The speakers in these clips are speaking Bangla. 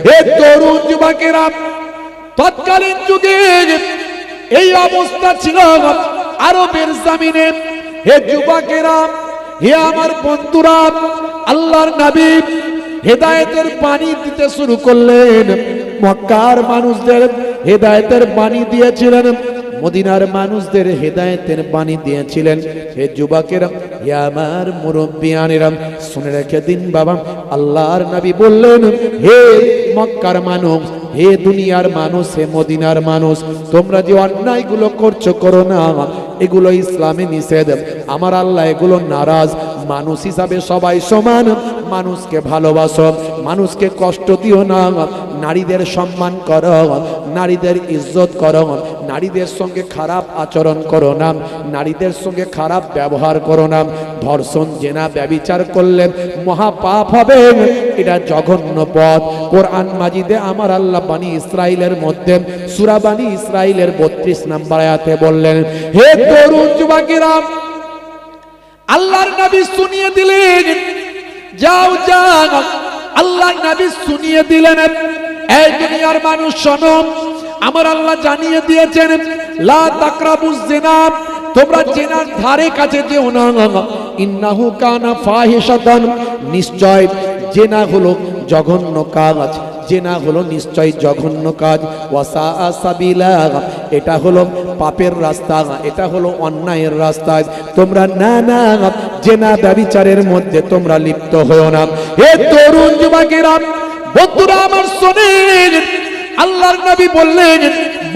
হে তরুণ যুবকেরা, তৎকালীন যুগে এই অবস্থা ছিল আরবের জমিনে। হে যুবকেরা, হে আমার বন্ধুরা, আল্লাহর নবী হেদায়েতের বাণী দিতে শুরু করলেন। মক্কার মানুষদের হেদায়েতের বাণী দিয়েছিলেন, মদিনার মানুষদের হেদায়েতের বাণী দিয়েছিলেন। হে যুবকেরা, হে আমার মুরব্বিয়ানেরা, শুনে রেখে দিন বাবা, আল্লাহর নবী বললেন, হে মক্কার মানুষ, হে দুনিয়ার মানুষ, হে মদিনার মানুষ, তোমরা যে অন্যায়গুলো করছো করো না, এগুলো ইসলামে নিষেধ। আমার আল্লাহ এগুলো নারাজ। মানুষ হিসাবে সবাই সমান, মানুষকে ভালোবাসো, মানুষকে কষ্ট দিও না, নারীদের সম্মান করো, নারীদের ইজ্জত করো, নারীদের সঙ্গে খারাপ আচরণ করো না, নারীদের সঙ্গে খারাপ ব্যবহার করো না। ধর্ষণ, জেনা, ব্যভিচার করলে মহা পাপ হবে, এটা জঘন্য পথ। কোরআন মাজিদে আমার আল্লাহ বানি ইসরাইলের মধ্যে সূরা বানি ইসরাইলের 32 নম্বর আয়াতে বললেন, হে তরুণ যুবকেরা, আল্লাহর নবী শুনিয়ে দিলেন, যাও যাও, আল্লাহর নবী শুনিয়ে দিলেন, এই দুনিয়ার মানুষ শোনো, আমার আল্লাহ জানিয়ে দিয়েছেন, লা তাকরাবুজ জিনা, তোমরা জিনার ধারে কাছে যেও না, ইন্নাহু কানা ফাহিশাতান, নিশ্চয় জিনা হলো জঘন্য কাজ, জিনা হলো নিশ্চয় জঘন্য কাজ, ওয়াসা সাবিলা, এটা হলো পাপের রাস্তা, এটা হলো অন্যায়ের রাস্তা। তোমরা না না জিনা ব্যভিচারের মধ্যে তোমরা লিপ্ত হও না। হে তরুণ যুবকেরা, বন্ধুরা আমার শোনেন, আল্লাহর নবী বললেন,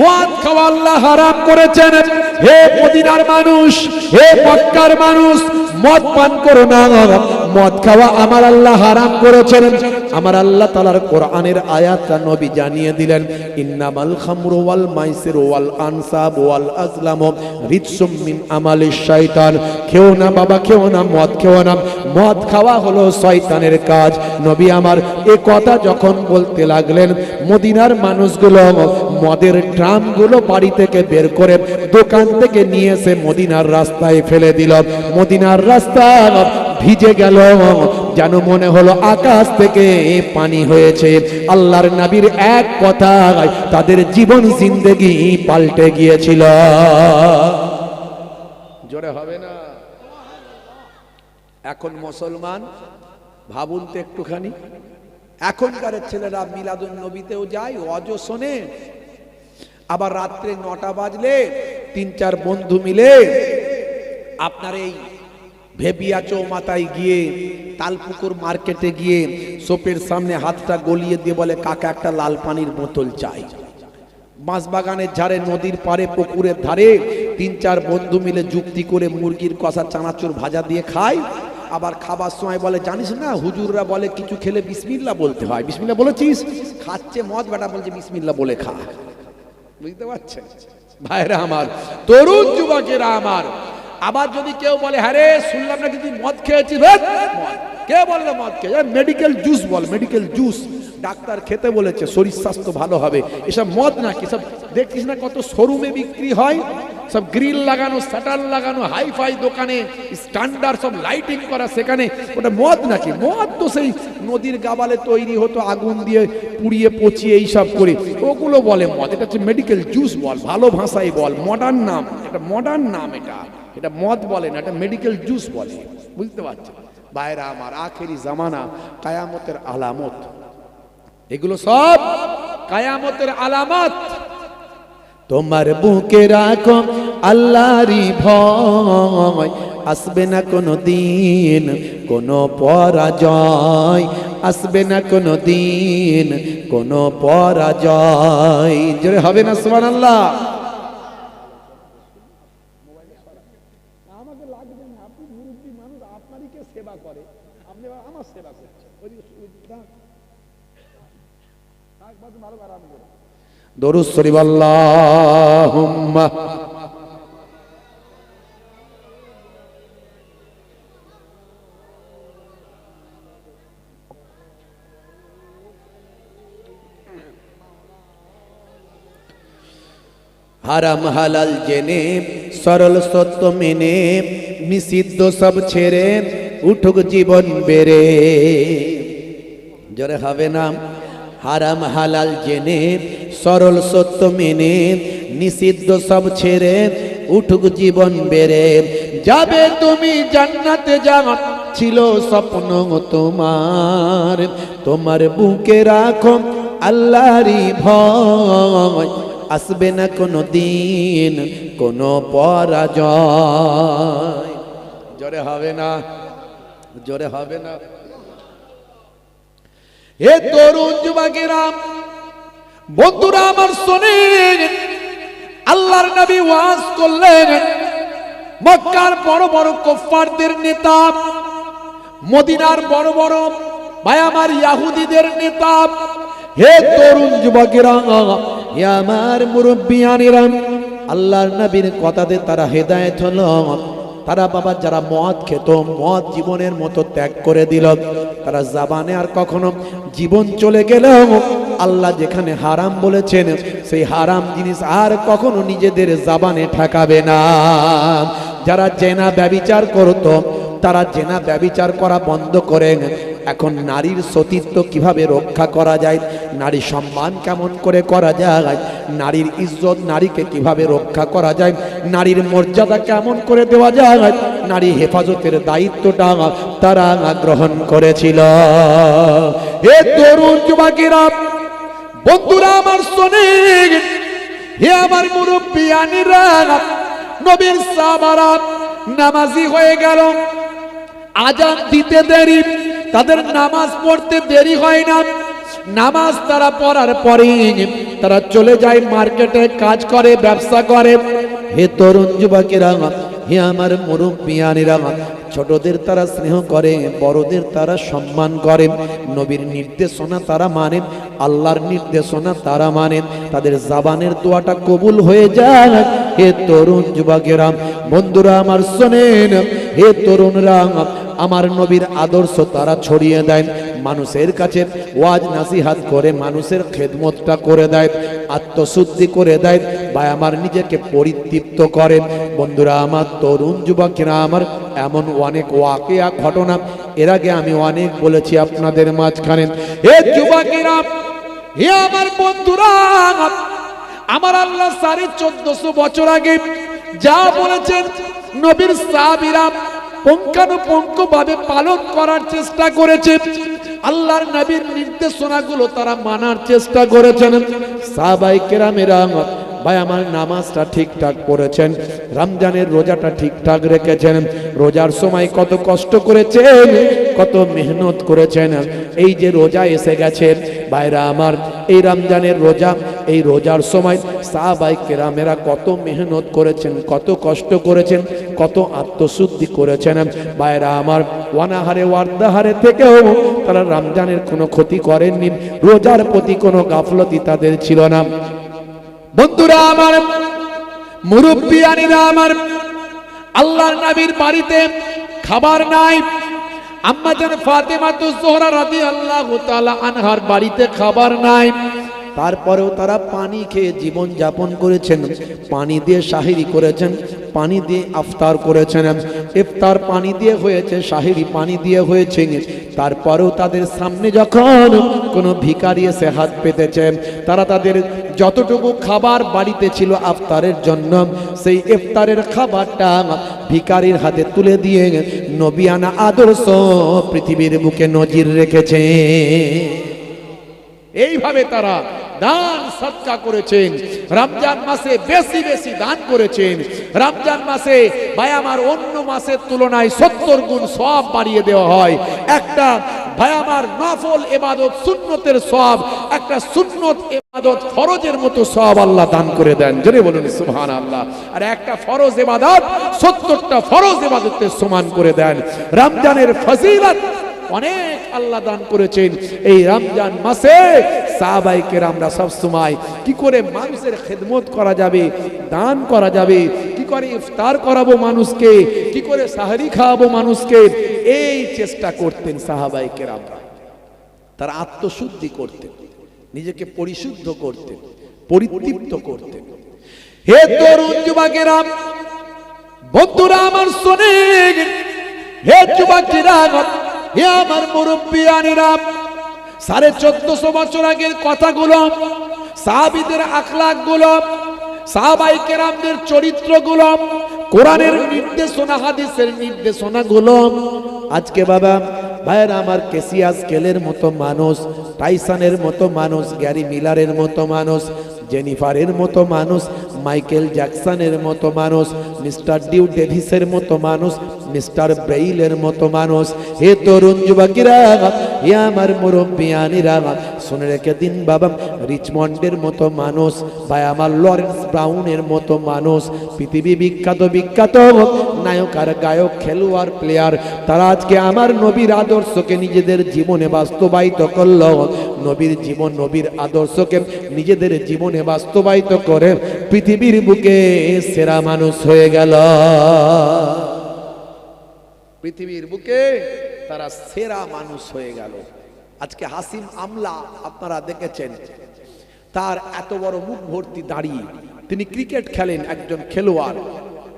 মদ খাওয়া আল্লাহ হারাম করেছেন। হে মদিনার মানুষ, হে মক্কার মানুষ, মদ পান করো না, মদ খাওয়া আমার আল্লাহ হারাম করেছেন। আমার আল্লাহ তাআলার কোরআনের আয়াতটা নবী জানিয়ে দিলেন, ইন্নামাল খামরু ওয়াল মাইসিরু ওয়াল আনসাব ওয়াল আজলামু রিজসুম মিন আমালিশ শাইতান। খেও না বাবা, খেও না, মদ খেও না, মদ খাওয়া হলো শয়তানের কাজ। নবী আমার এই কথা যখন বলতে লাগলেন, মদিনার মানুষগুলো মদের ড্রামগুলো বাড়ি থেকে বের করে দোকান থেকে নিয়ে এসে মদিনার রাস্তায় ফেলে দিল। মদিনার রাস্তা ভিজে গেল, যেন মনে হলো আকাশ থেকে পানি হয়েছে। আল্লাহর নবীর এক কথায় তাদের জীবন জিন্দেগি পাল্টে গিয়েছিল। জোরে হবে না? এখন মুসলমান ভাবুন তো একটুখানি, এখনকার ছেলেরা মিলাদুন নবীতেও যায়, ওয়াজও শোনে, আবার রাত্রে 9টা বাজলে 3-4 বন্ধু মিলে আপনার এই ভেবিয়া চৌমাথায় গিয়ে, তালপুকুর মার্কেটে গিয়ে সোপের সামনে হাতটা গলিয়ে দিয়ে বলে, কাকা একটা লাল পানির বোতল চাই। বাঁশবাগানের ধারে, নদীর পারে, পুকুরের ধারে 3-4 বন্ধু মিলে যুক্তি করে মুরগির কষা, চানাচুর ভাজা দিয়ে খায়। আবার খাবার সময় বলে, জানিস না হুজুররা বলে কিছু খেলে বিসমিল্লাহ বলতে হয়। বিসমিল্লাহ বলেছিস? খাচ্ছে মদ, বেটা বলছে বিসমিল্লাহ বলে খা। বুঝতে পারছেন ভাইরা আমার, তরুণ যুবকেরা আমার? আবার যদি কেউ বলে, হ্যাঁ রে শুনলাম নাকি তুই মদ খেয়েছিস, মদ কে বললো মদ খেয়ে? মেডিকেল জুস বল, মেডিকেল জুস, ডাক্তার খেতে বলেছে, শরীর স্বাস্থ্য ভালো হবে। এসব মদ নাকি? সব দেখছিস না কত শোরুমে বিক্রি হয়, সব গ্রিল লাগানো, শাটার লাগানো, হাইফাই দোকানে, স্ট্যান্ডার্ড সব লাইটিং করা, সেখানে ওটা মদ নাকি? মদ তো সেই নদীর গাবালে তৈরি হতো, আগুন দিয়ে পুড়িয়ে পচিয়ে এইসব করে, ওগুলো বলে মদ। এটা হচ্ছে মেডিকেল জুস বল, ভালো ভাষায় বল, মডার্ন নাম, এটা মডার্ন নাম, এটা মদ বলে না, এটা মেডিকেল জুস বলে। বুঝতে পারছেন ভাইরা আমার? আখেরি জামানা, কায়ামতের আলামত, এগুলো সব কায়ামতের আলামত। তোমার বুকে রাখো আল্লাহরই ভয়, আসবে না কোনো দিন কোনো পরাজয়, আসবে না কোনো দিন কোনো পরাজয়। জোরে হবে না সুবহানাল্লাহ? আমাকে লাগবে না, আপনি মুরব্বী মানুষ, আপনারই কে সেবা করে, আপনি আমার সেবা করছেন। দরুদ শরীফ আল্লাহুম্মা হারাম হালাল জেনে, সরল সত্য মেনে, নিষিদ্ধ সব ছেড়ে উঠুক জীবন বেড়ে। জোরে হবে না? হারাম হালাল জেনে সরল সত্য মেনে নিষিদ্ধ সব ছেড়ে উঠুক জীবন বেড়ে যাবে তুমি জান্নাতে যাওয়া ছিল স্বপ্ন তোমার তোমার বুকে রাখো আল্লাহরই ভয় আসবে না কোনো দিন কোনো পরাজয় জোরে হবে না জোরে হবে না হে তরুণ যুবকেরা বন্ধুরা আমার শোনেন আল্লাহর নবী ওয়াজ করলেন মক্কার বড় বড় কুফফারদের নেতা মদিনার বড় বড় ভাই আমার ইহুদিদের নেতা হে তরুণ যুবকেরা হে আমার মুরব্বিয়ানেরা আল্লাহর নবীর কথাতে তারা হেদায়েত হলো তারা বাবা যারা মদ খেত মদ জীবনের মতো ত্যাগ করে দিল তারা জাবানে আর কখনো জীবন চলে গেল আল্লাহ যেখানে হারাম বলেছেন সেই হারাম জিনিস আর কখনো নিজেদের জাবানে ঠেকাবে না যারা জেনা ব্যভিচার করত তারা জেনা ব্যভিচার করা বন্ধ করেন এখন নারীর সতীত্ব কিভাবে রক্ষা করা যায় নারী সম্মান কেমন করে করা যায় নারীর ইজ্জত নারীকে কিভাবে রক্ষা করা যায় নারীর মর্যাদা কেমন করে দেওয়া যায় নারী হেফাজতের দায়িত্বটা তারা গ্রহণ করেছিল হে তরুণ যুবকেরা বন্ধুরা আমার শোনেন হে আমার মুরব্বিয়ানেরা নবীর সাহাবারা নামাজি হয়ে গেল আজান দিতে দেরি তাদের নামাজ পড়তে দেরি হয় না নামাজ তারা পড়ার পরে তারা চলে যায় মার্কেটে কাজ করে ব্যবসা করে হে তরুণ যুবকেরা হে আমার মুরব্বিয়ানেরা ছোটদের তারা স্নেহ করে বড়দের তারা সম্মান করে নবীর নির্দেশনা তারা মানে আল্লাহর নির্দেশনা তারা মানে তাদের জাবানের দোয়াটা কবুল হয়ে যায় হে তরুণ যুবকেরা বন্ধুরা আমার শোনেন হে তরুণরা আমার নবীর আদর্শ তারা ছড়িয়ে দেয় মানুষের কাছে ওয়াজ নাসিহাত করে মানুষের খেদমতটা করে দেয় আত্মশুদ্ধি করে দেয় বা আমার নিজেকে পরিতৃপ্ত করে বন্ধুরা আমার তরুণ যুবকেরা আমার এমন অনেক ওয়াকিয়া ঘটনা এর আগে আমি অনেক বলেছি আপনাদের মাঝখানে হে যুবকেরা হে আমার বন্ধুরা আমার আল্লাহ 1450 বছর আগে যা বলেছেন নবীর সাহাবীরা পুঙ্খানুপুঙ্খ ভাবে পালন করার চেষ্টা করেছে আল্লাহর নবীর নির্দেশনাগুলো তারা মানার চেষ্টা করেছেন সাহাবায়ে কেরামেরা ভাই আমার নামাজটা ঠিকঠাক পড়েছেন রমজানের রোজাটা ঠিকঠাক রেখেছেন রোজার সময় কত কষ্ট করেছেন কত মেহনত করেছেন এই যে রোজা এসে গেছে ভাইরা আমার এই রমজানের রোজা এই রোজার সময় সাহাবায়ে কেরামেরা কত মেহনত করেছেন কত কষ্ট করেছেন কত আত্মশুদ্ধি করেছেন ভাইরা আমার ওয়ানাহারে ওয়ার্দাহারে থেকেও তারা রমজানের কোনো ক্ষতি করেননি রোজার প্রতি কোনো গাফলতি তাদের ছিল না বন্ধুরা আমার মুরব্বিয়ানেরা আমার আল্লাহর নবীর বাড়িতে খাবার নাই আম্মা জান ফাতেমাতুজ জোহরা রাদিয়াল্লাহু তাআলা আনহার বাড়িতে খাবার নাই তারপরেও তারা পানি খেয়ে জীবন যাপন করেছেন পানি দিয়ে সাহিরি করেছেন পানি দিয়ে ইফতার করেছেন ইফতার পানি দিয়ে হয়েছে সাহিরি পানি দিয়ে হয়েছে তারপরেও তাদের সামনে যখন কোনো ভিখারি এসে হাত পেতেছে তারা তাদের যতটুকু খাবার বাড়িতে ছিল ইফতারের জন্য সেই ইফতারের খাবারটা ভিখারির হাতে তুলে দিয়ে নবিয়ানা আদর্শ পৃথিবীর বুকে নজির রেখেছে এইভাবে তারা দান সদকা করেছেন রমজান মাসে বেশি বেশি দান করেছেন রমজান মাসে ভাই আমার অন্য মাসের তুলনায় 70 গুণ সওয়াব বাড়িয়ে দেওয়া হয় একটা ভাই আমার নফল ইবাদত সুন্নতের সওয়াব একটা সুন্নত ইবাদত ফরজের মতো সওয়াব আল্লাহ দান করে দেন জোরে বলুন সুবহানাল্লাহ আর একটা ফরজ ইবাদত 70টা ফরজ ইবাদতের সমান করে দেন রমজানের ফজিলত অনেক আল্লাহ দান করেছেন এই রমজান মাসে সাহাবায়ে কেরামরা সব সময় কি করে মানুষের খেদমত করা যাবে দান করা যাবে কি করে ইফতার করাবো মানুষকে কি করে সাহরি খাওয়াবো মানুষকে এই চেষ্টা করতেন সাহাবায়ে কেরামরা তারা আত্মশুদ্ধি করতেন নিজেকে পরিশুদ্ধ করতেন পরিতৃপ্ত করতেন হে তরুণ যুবকেরা বন্ধুরা আমার শোনেন হে যুবকেরা হে আমার মুরব্বিয়ানেরা 1450 বছর আগের কথাগুলো, সাহাবীদের আখলাক গুলো, সাহাবায়ে কেরামদের চরিত্রগুলো, কোরআনের নির্দেশনা, হাদিসের নির্দেশনাগুলো আজকে বাবা ভাইয়েরা আমার, কেসিয়াস কেলের মতো মানুষ, টাইসনের মতো মানুষ, গ্যারি মিলারের মতো মানুষ, জেনিফারের মতো মানুষ, মাইকেল জ্যাকসনের মতো মানুষ, মিস্টার ডিউ ডেভিসের মতো মানুষ, মিস্টার ব্রেইলের মতো মানুষ। হে তরুণ যুবকেরা, হে আমার মুরব্বিয়ানিরা, শুনে রেখে দিন বাবা, রিচমন্ডের মতো মানুষ, ভাই আমার লরেন্স ব্রাউনের মতো মানুষ, পৃথিবী বিখ্যাত বিখ্যাত নায়ক আর গায়ক, খেলোয়াড়, প্লেয়ার, তারা আজকে আমার নবীর আদর্শকে নিজেদের জীবনে বাস্তবায়িত করল। নবীর জীবন, নবীর আদর্শকে নিজেদের জীবনে বাস্তবায়িত করে পৃথিবীর বুকে সেরা মানুষ হয়ে গেল। পৃথিবীর বুকে তারা সেরা মানুষ হয়ে গেল। আজকে হাসিম আমলা আপনারা দেখেছেন, তার এত বড় মুখ ভর্তি দাড়ি, তিনি ক্রিকেট খেলেন, একজন খেলোয়াড়,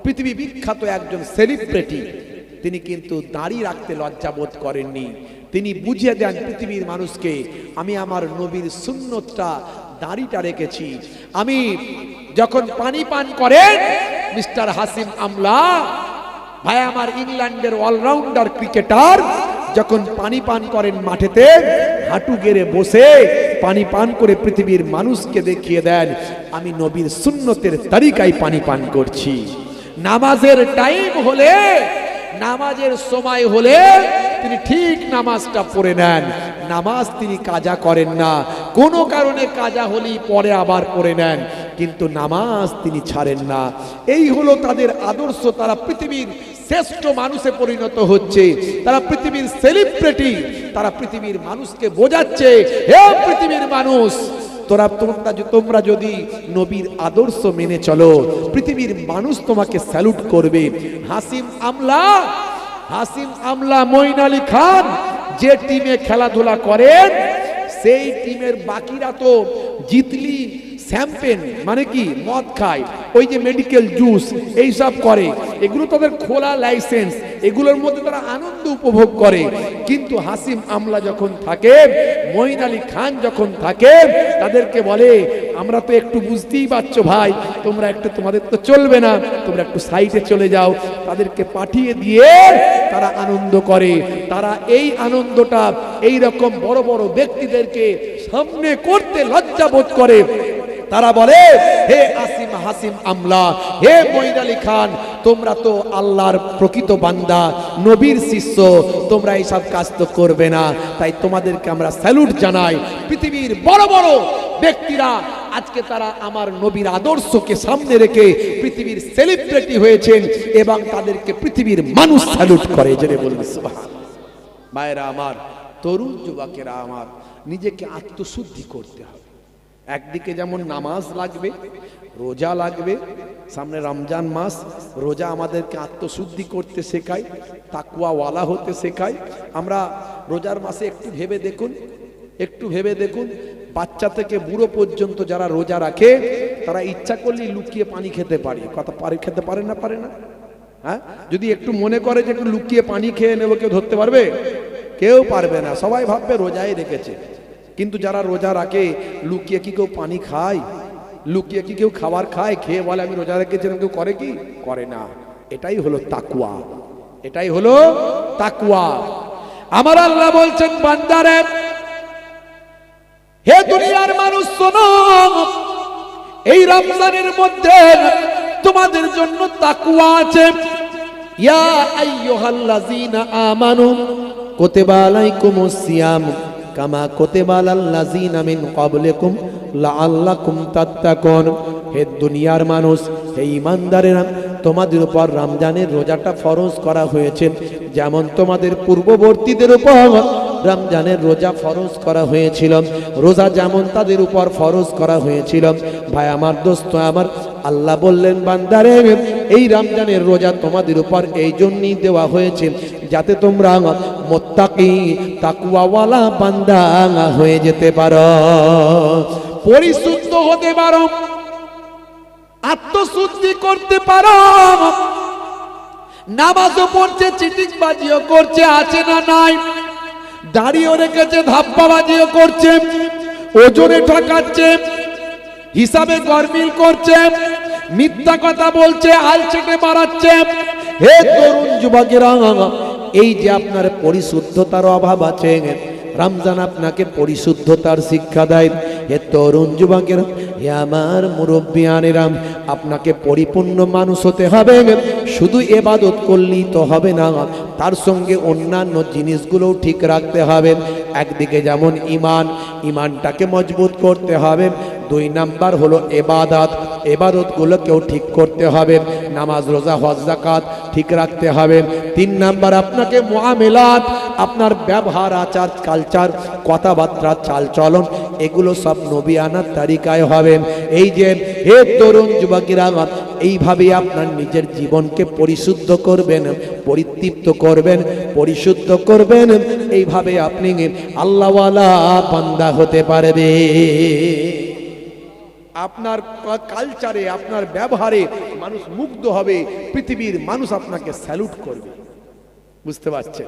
পৃথিবী বিখ্যাত একজন সেলিব্রিটি, তিনি কিন্তু দাড়ি রাখতে লজ্জাবোধ করেননি। তিনি বুঝিয়ে দেন পৃথিবীর মানুষকে, আমি আমার নবীর সুন্নতটা দাড়িটা রেখেছি। আমি যখন পানি পান করেন মিস্টার হাসিম আমলা, ভাই আমার ইংল্যান্ডের অলরাউন্ডার ক্রিকেটার, যখন পানি পান করেন মাঠেতে, হাঁটু গেড়ে বসে পানি পান করে পৃথিবীর মানুষকে দেখিয়ে দেন, আমি নবীর সুন্নতের তরিকায় পানি পান করছি। নামাজের টাইম হলে, নামাজের সময় হলে তিনি ঠিক নামাজটা পড়ে নেন। নামাজ তিনি কাজা করেন না, কোনো কারণে কাজা হলেই পরে আবার পড়ে নেন, কিন্তু নামাজ তিনি ছাড়েন না। এই হলো তাদের আদর্শ। তারা পৃথিবীর শ্রেষ্ঠ মানুষে পরিণত হচ্ছে, তারা পৃথিবীর সেলিব্রিটি, তারা পৃথিবীর মানুষকে বোঝাচ্ছে, হে পৃথিবীর মানুষ, তোমরা যদি নবীর আদর্শ মেনে চলো, পৃথিবীর মানুষ তোমাকে স্যালুট করবে। হাসিম আমলা মঈন আলী খান যে টিমে খেলাধুলা করেন, সেই টিমের বাকিরা তো জিতলি শ্যাম্পেন মানে কি মদ খায়, ওই যে মেডিকেল জুস এইসব করে, এগুলো তাদের খোলা লাইসেন্স, এগুলোর মধ্যে তারা আনন্দ উপভোগ করে। কিন্তু হাসিম আমলা যখন থাকে, মঈন আলী খান যখন থাকে, তাদেরকে বলে, আমরা তো একটু বুঝতেই পারছো ভাই, তোমরা একটু, তোমাদের তো চলবে না, তোমরা একটু সাইডে চলে যাও। তাদেরকে পাঠিয়ে দিয়ে তারা আনন্দ করে। তারা এই আনন্দটা এই রকম বড় বড় ব্যক্তিদেরকে সামনে করতে লজ্জা বোধ করে। তারা বলে, হে হাসিম আমলা, হে মঈন আলী খান, তোমরা তো আল্লাহর প্রকৃত বান্দা, নবীর শিষ্য, তোমরা এইসব কাজ তো করবে না, তাই তোমাদেরকে আমরা স্যালুট জানাই। পৃথিবীর বড় বড় ব্যক্তিরা আজকে তারা আমার নবীর আদর্শকে সামনে রেখে পৃথিবীর সেলিব্রিটি হয়েছেন এবং তাদেরকে পৃথিবীর মানুষ স্যালুট করে। জেনে বলবে সুবহানাল্লাহ। ভাইরা আমার, তরুণ যুবকেরা আমার, নিজেকে আত্মশুদ্ধি করতে হবে। একদিকে যেমন নামাজ লাগবে, রোজা লাগবে, সামনে রমজান মাস, রোজা আমাদেরকে আত্মশুদ্ধি করতে শেখায়, তাকওয়াওয়ালা হতে শেখায়। আমরা রোজার মাসে একটু ভেবে দেখুন, বাচ্চা থেকে বুড়ো পর্যন্ত যারা রোজা রাখে, তারা ইচ্ছা করলে লুকিয়ে পানি খেতে পারে। খেতে পারে না? হ্যাঁ, যদি একটু মনে করে যে একটু লুকিয়ে পানি খেয়ে নেবো, কেউ ধরতে পারবে? কেউ পারবে না। সবাই ভাববে রোজাই রেখেছে। কিন্তু যারা রোজা রাখে, লুকিয়ে কি কেউ পানি খায়? লুকিয়ে কি কেউ খাবার খায়? খেয়ে বলে আমি রোজা রেখেছিলাম, কেউ করে কি? করে না। এটাই হলো তাকওয়া, এটাই হলো তাকওয়া। আমার আল্লাহ বলছেন, বান্দারে, হে দুনিয়ার মানুষ শোনো, এই রমজানের মধ্যে তোমাদের জন্য তাকওয়া আছে। ইয়া আইয়ুহাল্লাযীনা আমানু কুতিবা আলাইকুমুস সিয়াম কামা কুতিবা আলাল্লাযীনা মিন ক্বাবলিকুম লাআল্লাকুম তাত্তাকুন। হে দুনিয়ার মানুষ, হে ঈমানদারেরা, তোমাদের উপর রমজানের রোজাটা ফরজ করা হয়েছে, যেমন তোমাদের পূর্ববর্তীদের উপর রমজানের রোজা ফরজ করা হয়েছিল। রোজা যেমন তাদের উপর ফরজ করা হয়েছিল। ভাই আমার, দোস্ত আমার, আল্লাহ বললেন, বান্দারে, এই রমজানের রোজা তোমাদের উপর এই জন্যই দেওয়া হয়েছে যাতে তোমরা মুত্তাকি, তাকওয়াওয়ালা বান্দা হয়ে যেতে পারো, পরিশুদ্ধ হতে পারো, আত্মশুদ্ধি করতে পারো। নামাজও পড়ছে, চিটিংবাজিও করছে, আছে না নাই? দাঁড়িয়ে রেখেছে, ধাপ্পাবাজিও করছে, ওজনে ঠকাচ্ছে, হিসাবে গরমিল করছে, মিথ্যা কথা বলছে, আলচেটে বাড়াচ্ছে। হে তরুণ যুবকেরা, এই যে আপনার পরিশুদ্ধতার অভাব আছে, রমজান আপনাকে পরিশুদ্ধতার শিক্ষা দেয়। হে তরুণ যুবকেরা, হে আমার মুরব্বিয়ানেরা, আপনাকে পরিপূর্ণ মানুষ হতে হবে। শুধু ইবাদত করলেই তো হবে না, তার সঙ্গে অন্যান্য জিনিসগুলোও ঠিক রাখতে হবে। একদিকে যেমন ইমানটাকে মজবুত করতে হবে, 2 নাম্বার হলো ইবাদত, ইবাদতগুলোকেও ঠিক করতে হবে, নামাজ রোজা হজ যাকাত ঠিক রাখতে হবে। 3 নাম্বার আপনাকে মুআমেলাত, আপনার ব্যবহার আচার কালচার কথাবার্তা চালচলন এগুলো সব নবিয়ানার তালিকায় হবে। এই যে হে তরুণ যুবকেরা, এইভাবে আপনার নিজের জীবনকে পরিশুদ্ধ করবেন, পরিতৃপ্ত করবেন, পরিশুদ্ধ করবেন। এইভাবে আপনি আল্লাহওয়ালা বান্দা হতে পারবে। আপনার কালচারে, আপনার ব্যবহারে মানুষ মুগ্ধ হবে, পৃথিবীর মানুষ আপনাকে স্যালুট করবে। বুঝতে পারছেন?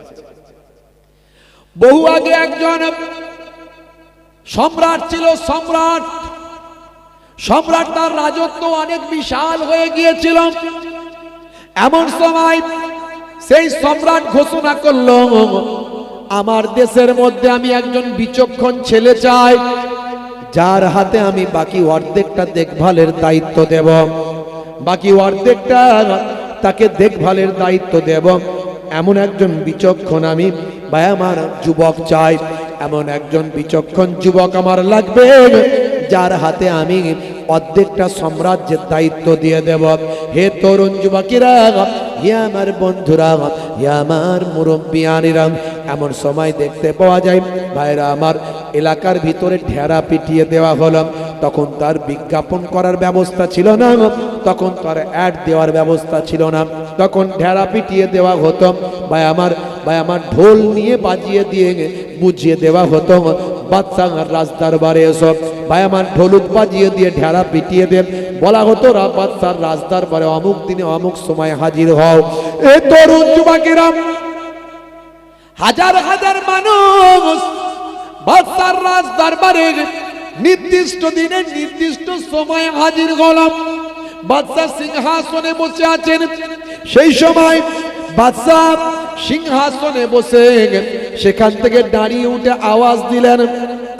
বহু আগে একজন সম্রাট ছিল, সম্রাট তার রাজত্ব অনেক বিশাল হয়ে গিয়েছিল। এমন সময় সেই সম্রাট ঘোষণা করল, আমার দেশের মধ্যে আমি একজন বিচক্ষণ ছেলে চাই, যার হাতে আমি বাকি অর্ধেকটা দেখভালের দায়িত্ব দেব, বাকি অর্ধেকটা তাকে দেখভালের দায়িত্ব দেব। এমন একজন বিচক্ষণ আমি ভাই আমার যুবক চাই, এমন একজন বিচক্ষণ যুবক আমার লাগবে, যার হাতে আমি অর্ধেকটা সাম্রাজ্যের দায়িত্ব দিয়ে দেব। হে তরুণ যুবকেরা, হে আমার বন্ধুরা, হে আমার মুরব্বিয়ানেরা, এমন সময় দেখতে পাওয়া যায় ভাইরা আমার, এলাকার ভিতরে ঢেরা পিটিয়ে দেওয়া হলো। তখন তার বিজ্ঞাপন করার ব্যবস্থা ছিল না, তখন তার অ্যাড দেওয়ার ব্যবস্থা ছিল না, তখন ঢেরা পিটিয়ে দেওয়া হতো। ভাই আমার ঢোল নিয়ে বাজিয়ে দিয়ে বুঝিয়ে দেওয়া হতো, বাদশা রাজদরবারে এসব ভাই আমার ঢোলক বাজিয়ে দিয়ে ঢেরা পিটিয়ে দেন, বলা হতো বাদশার রাজদরবারে অমুক দিনে অমুক সময় হাজির হও। এ তরুণ যুবকেরা, হাজার হাজার মানুষ বাদশার রাজদরবারে নির্দিষ্ট দিনে নির্দিষ্ট সময় হাজির হলাম। বাদশা সিংহাসনে বসে আছেন, সেই সময় বাদশা সিংহাসনে বসে সেখান থেকে দাঁড়িয়ে উঠে আওয়াজ দিলেন,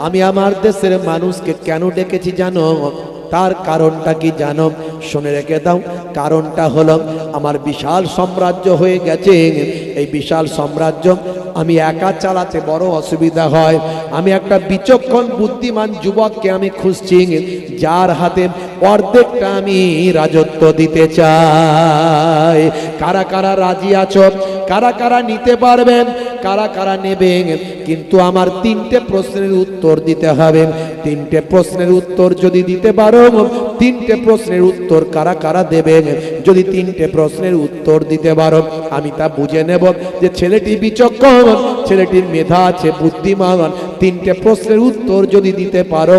আমি আমার দেশের মানুষকে কেন ডেকেছি জানো? তার কারণটা কি জানো? শুনে রেখে দাও। কারণটা হলো, আমার বিশাল সাম্রাজ্য হয়ে গেছে, এই বিশাল সাম্রাজ্য আমি একা চালাতে বড় অসুবিধা হয়। আমি একটা বিচক্ষণ বুদ্ধিমান যুবককে আমি খুঁজছি, যার হাতে অর্ধেকটা আমি রাজত্ব দিতে চাই। কারা কারা রাজি আছো? কারা কারা নিতে পারবেন? কারা কারা নেবেন? কিন্তু আমার 3টে প্রশ্নের উত্তর দিতে হবে। 3টে প্রশ্নের উত্তর যদি দিতে পারো, 3টে প্রশ্নের উত্তর কারা কারা দেবেন? যদি 3টে প্রশ্নের উত্তর দিতে পারো, আমি তা বুঝে নেব যে ছেলেটি বিচক্ষণ, ছেলেটির মেধা আছে, বুদ্ধিমান। 3টে প্রশ্নের উত্তর যদি দিতে পারো,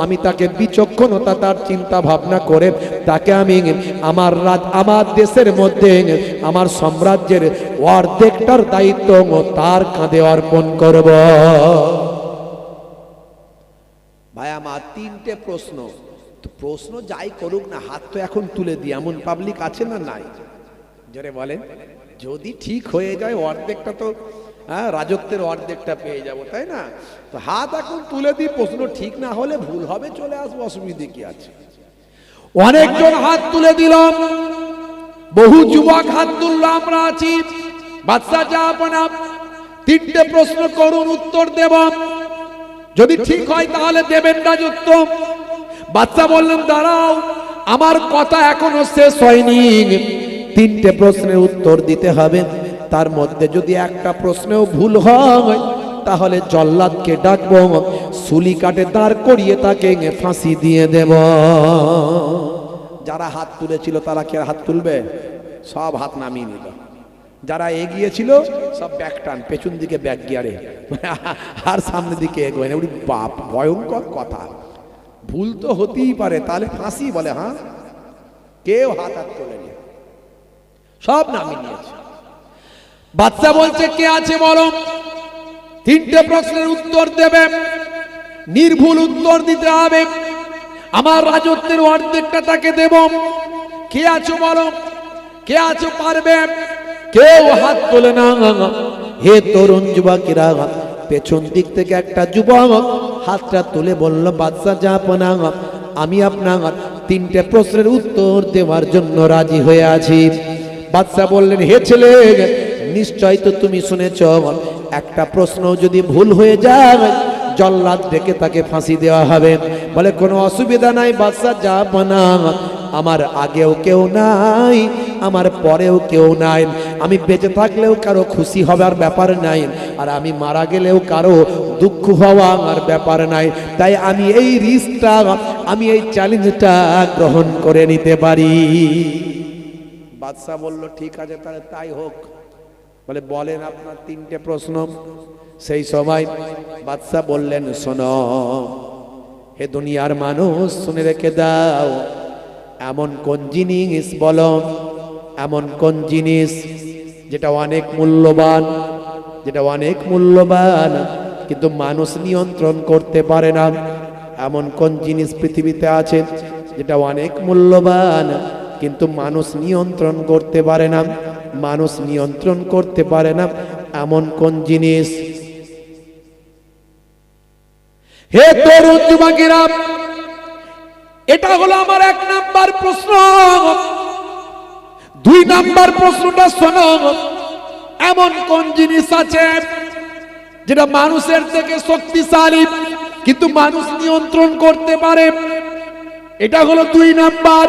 আমি তাকে বিচক্ষণতা, তার চিন্তা ভাবনা করে তাকে আমি আমার দেশের মধ্যে আমার সাম্রাজ্যের অর্ধেকটার দায়িত্ব তার কাঁধে অর্পণ করব। ভাই আমার 3টে প্রশ্ন, প্রশ্ন যাই করুক না, হাত তো এখন তুলে দিই, এমন পাবলিক আছে না নাই? জোরে বলেন। যদি ঠিক হয়ে যায় অর্ধেকটা তো রাজত্বের অর্ধেকটা পেয়ে যাব, তাই না? তো হাত এখন তুলে দিই, প্রশ্ন ঠিক না হলে ভুল হবে, চলে আসবো, অসুবিধে কি আছে? অনেকজন হাত তুলে দিলাম, বহু যুবক হাত তুললো, আমরা আছি। বাদশা যা আপনার 3টে প্রশ্ন করুন, উত্তর দেব, যদি ঠিক হয় তাহলে দেবেন রাজত্ব। বাদশা বললেন, দাঁড়াও, আমার কথা এখনো শেষ হয়নি। 3টে প্রশ্নের উত্তর দিতে হবে, তার মধ্যে যদি একটা প্রশ্নেও ভুল হয় তাহলে জল্লাদকে ডাকবো, সুলি কাটে দাঁড় করিয়ে তাকে ফাঁসি দিয়ে দেব। যারা হাত তুলেছিল তারা কে হাত তুলবে? সব হাত নামিয়ে নিল। যারা এগিয়েছিল সব ব্যাক টান, পেছন দিকে ব্যাক গিয়ারে, আর সামনের দিকে এগোয় না। বাপ, ভয়ঙ্কর কথা। ভুল তো হতেই পারে, তাহলে ফাঁসি বলে? হ্যাঁ, কেউ হাত তোলেনি, সব নামিয়ে নিয়েছে। বাদশা বলছে, কে আছে বলো? তিনটে প্রশ্নের উত্তর দেবে, নির্ভুল উত্তর দিতে হবে। আমার রাজত্বের অর্ধেকটা তাকে দেব। কে আছো বলো, কে আছো পারবে? কেউ হাত তোলে না। হে তরুণ যুবকেরা, পেছন দিক থেকে একটা যুবক হাতটা তুলে বলল, বাদশা জাহাপনা, আমি আপনার তিনটে প্রশ্নের উত্তর দেওয়ার জন্য রাজি হয়ে আছি। বাদশা বললেন, হে ছেলে, নিশ্চয় তো তুমি শুনেছ একটা প্রশ্ন যদি ভুল হয়ে যায় জল্লাদ ডেকে তাকে ফাঁসি দেওয়া হবে। বলে কোনো অসুবিধা নাই বাদশা জাহাপনা, আমার আগেও কেউ নাই, আমার পরেও কেউ নাই। আমি বেঁচে থাকলেও কারো খুশি হবার ব্যাপার নাই, আর আমি মারা গেলেও কারো দুঃখ হওয়ার ব্যাপার নাই। তাই আমি এই রিস্কটা, আমি এই চ্যালেঞ্জটা গ্রহণ করে নিতে পারি। বাদশা বলল, ঠিক আছে তাহলে তাই হোক। বলে বলেন আপনার তিনটে প্রশ্ন। সেই সময় বাদশা বললেন, শোনো হে দুনিয়ার মানুষ, শুনে রেখে দাও, এমন কোন জিনিস বলো, এমন কোন জিনিস যেটা অনেক মূল্যবান, যেটা অনেক মূল্যবান কিন্তু মানুষ নিয়ন্ত্রণ করতে পারে না। এমন কোন জিনিস পৃথিবীতে আছে যেটা অনেক মূল্যবান কিন্তু মানুষ নিয়ন্ত্রণ করতে পারে না, মানুষ নিয়ন্ত্রণ করতে পারে না, এমন কোন জিনিস? হে তরুণ যুবকেরা, এটা হলো আমার 1 নাম্বার প্রশ্ন। 2 নাম্বার প্রশ্নটা শোনো, এমন কোন জিনিস আছে যেটা মানুষের থেকে শক্তিশালী কিন্তু মানুষ নিয়ন্ত্রণ করতে পারে? এটা হলো 2 নাম্বার।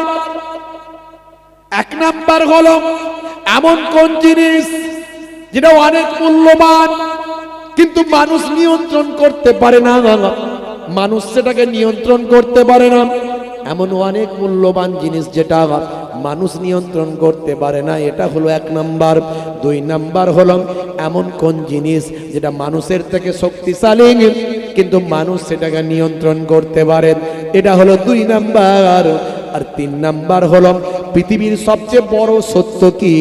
1 নাম্বার হলো এমন কোন জিনিস যেটা অনেক মূল্যবান কিন্তু মানুষ নিয়ন্ত্রণ করতে পারে না, মানুষ সেটাকে নিয়ন্ত্রণ করতে পারে না। এমন অনেক মূল্যবান জিনিস যেটা মানুষ নিয়ন্ত্রণ করতে পারে না, এটা হলো 1 নাম্বার। 2 নাম্বার হলো এমন কোন জিনিস যেটা মানুষের থেকে শক্তিশালী কিন্তু মানুষ সেটাকে নিয়ন্ত্রণ করতে পারে, এটা হলো 2 নাম্বার। আর 3 নাম্বার হলো পৃথিবীর সবচেয়ে বড় সত্য কি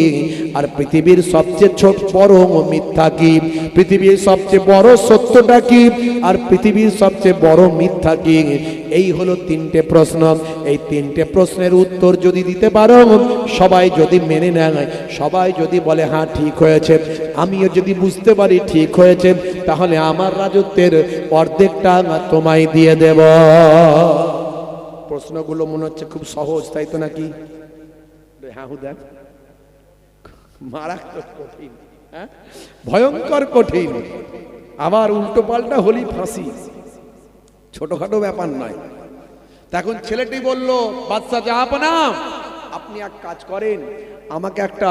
আর পৃথিবীর সবচেয়ে ছোট বড় মিথ্যা কি, পৃথিবীর সবচেয়ে বড় সত্যটা কি আর পৃথিবীর সবচেয়ে বড় মিথ্যা কি। এই হলো 3টে প্রশ্ন। এই 3টে প্রশ্নের উত্তর যদি দিতে পারো, সবাই যদি মেনে নেয়, সবাই যদি বলে হ্যাঁ ঠিক হয়েছে, আমিও যদি বুঝতে পারি ঠিক হয়েছে, তাহলে আমার রাজত্বের অর্ধেকটা তোমায় দিয়ে দেব। প্রশ্নগুলো মনে হচ্ছে খুব সহজ, তাই তো নাকি? হ্যাঁ দেখ, মারাত্মক কঠিন, ভয়ঙ্কর কঠিন। আবার উল্টো পাল্টা হলি ফাঁসি, ছোটখাটো ব্যাপার নয়। তখন ছেলেটি বলল, বাদশা জাহাপনা, আপনি এক কাজ করেন, আমাকে একটা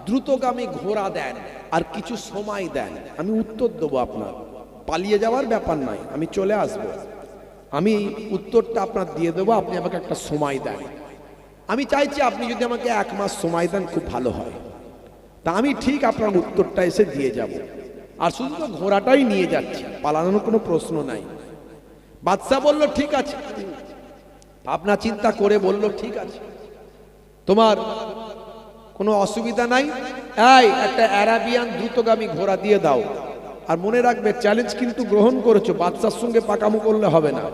দ্রুতগামী ঘোড়া দেন আর কিছু সময় দেন, আমি উত্তর দেবো আপনার। পালিয়ে যাওয়ার ব্যাপার নয়, আমি চলে আসব, আমি উত্তরটা আপনার দিয়ে দেবো, আপনি আমাকে একটা সময় দেন। আমি চাইছি আপনি যদি আমাকে 1 মাস সময় দেন খুব ভালো হয়, তা আমি ঠিক আপনার উত্তরটা এসে দিয়ে যাব। আর শুধু তো ঘোড়াটাই নিয়ে যাচ্ছি, পালানোর কোনো প্রশ্ন নাই। বাদশা বলল ঠিক আছে, ভাবনা চিন্তা করে বলল ঠিক আছে, তোমার কোনো অসুবিধা নাই, এই একটা অ্যারাবিয়ান দ্রুতগামী ঘোড়া দিয়ে দাও। আর মনে রাখবে, চ্যালেঞ্জ কিন্তু গ্রহণ করেছো, বাদশার সঙ্গে পাকামো করলে হবে না।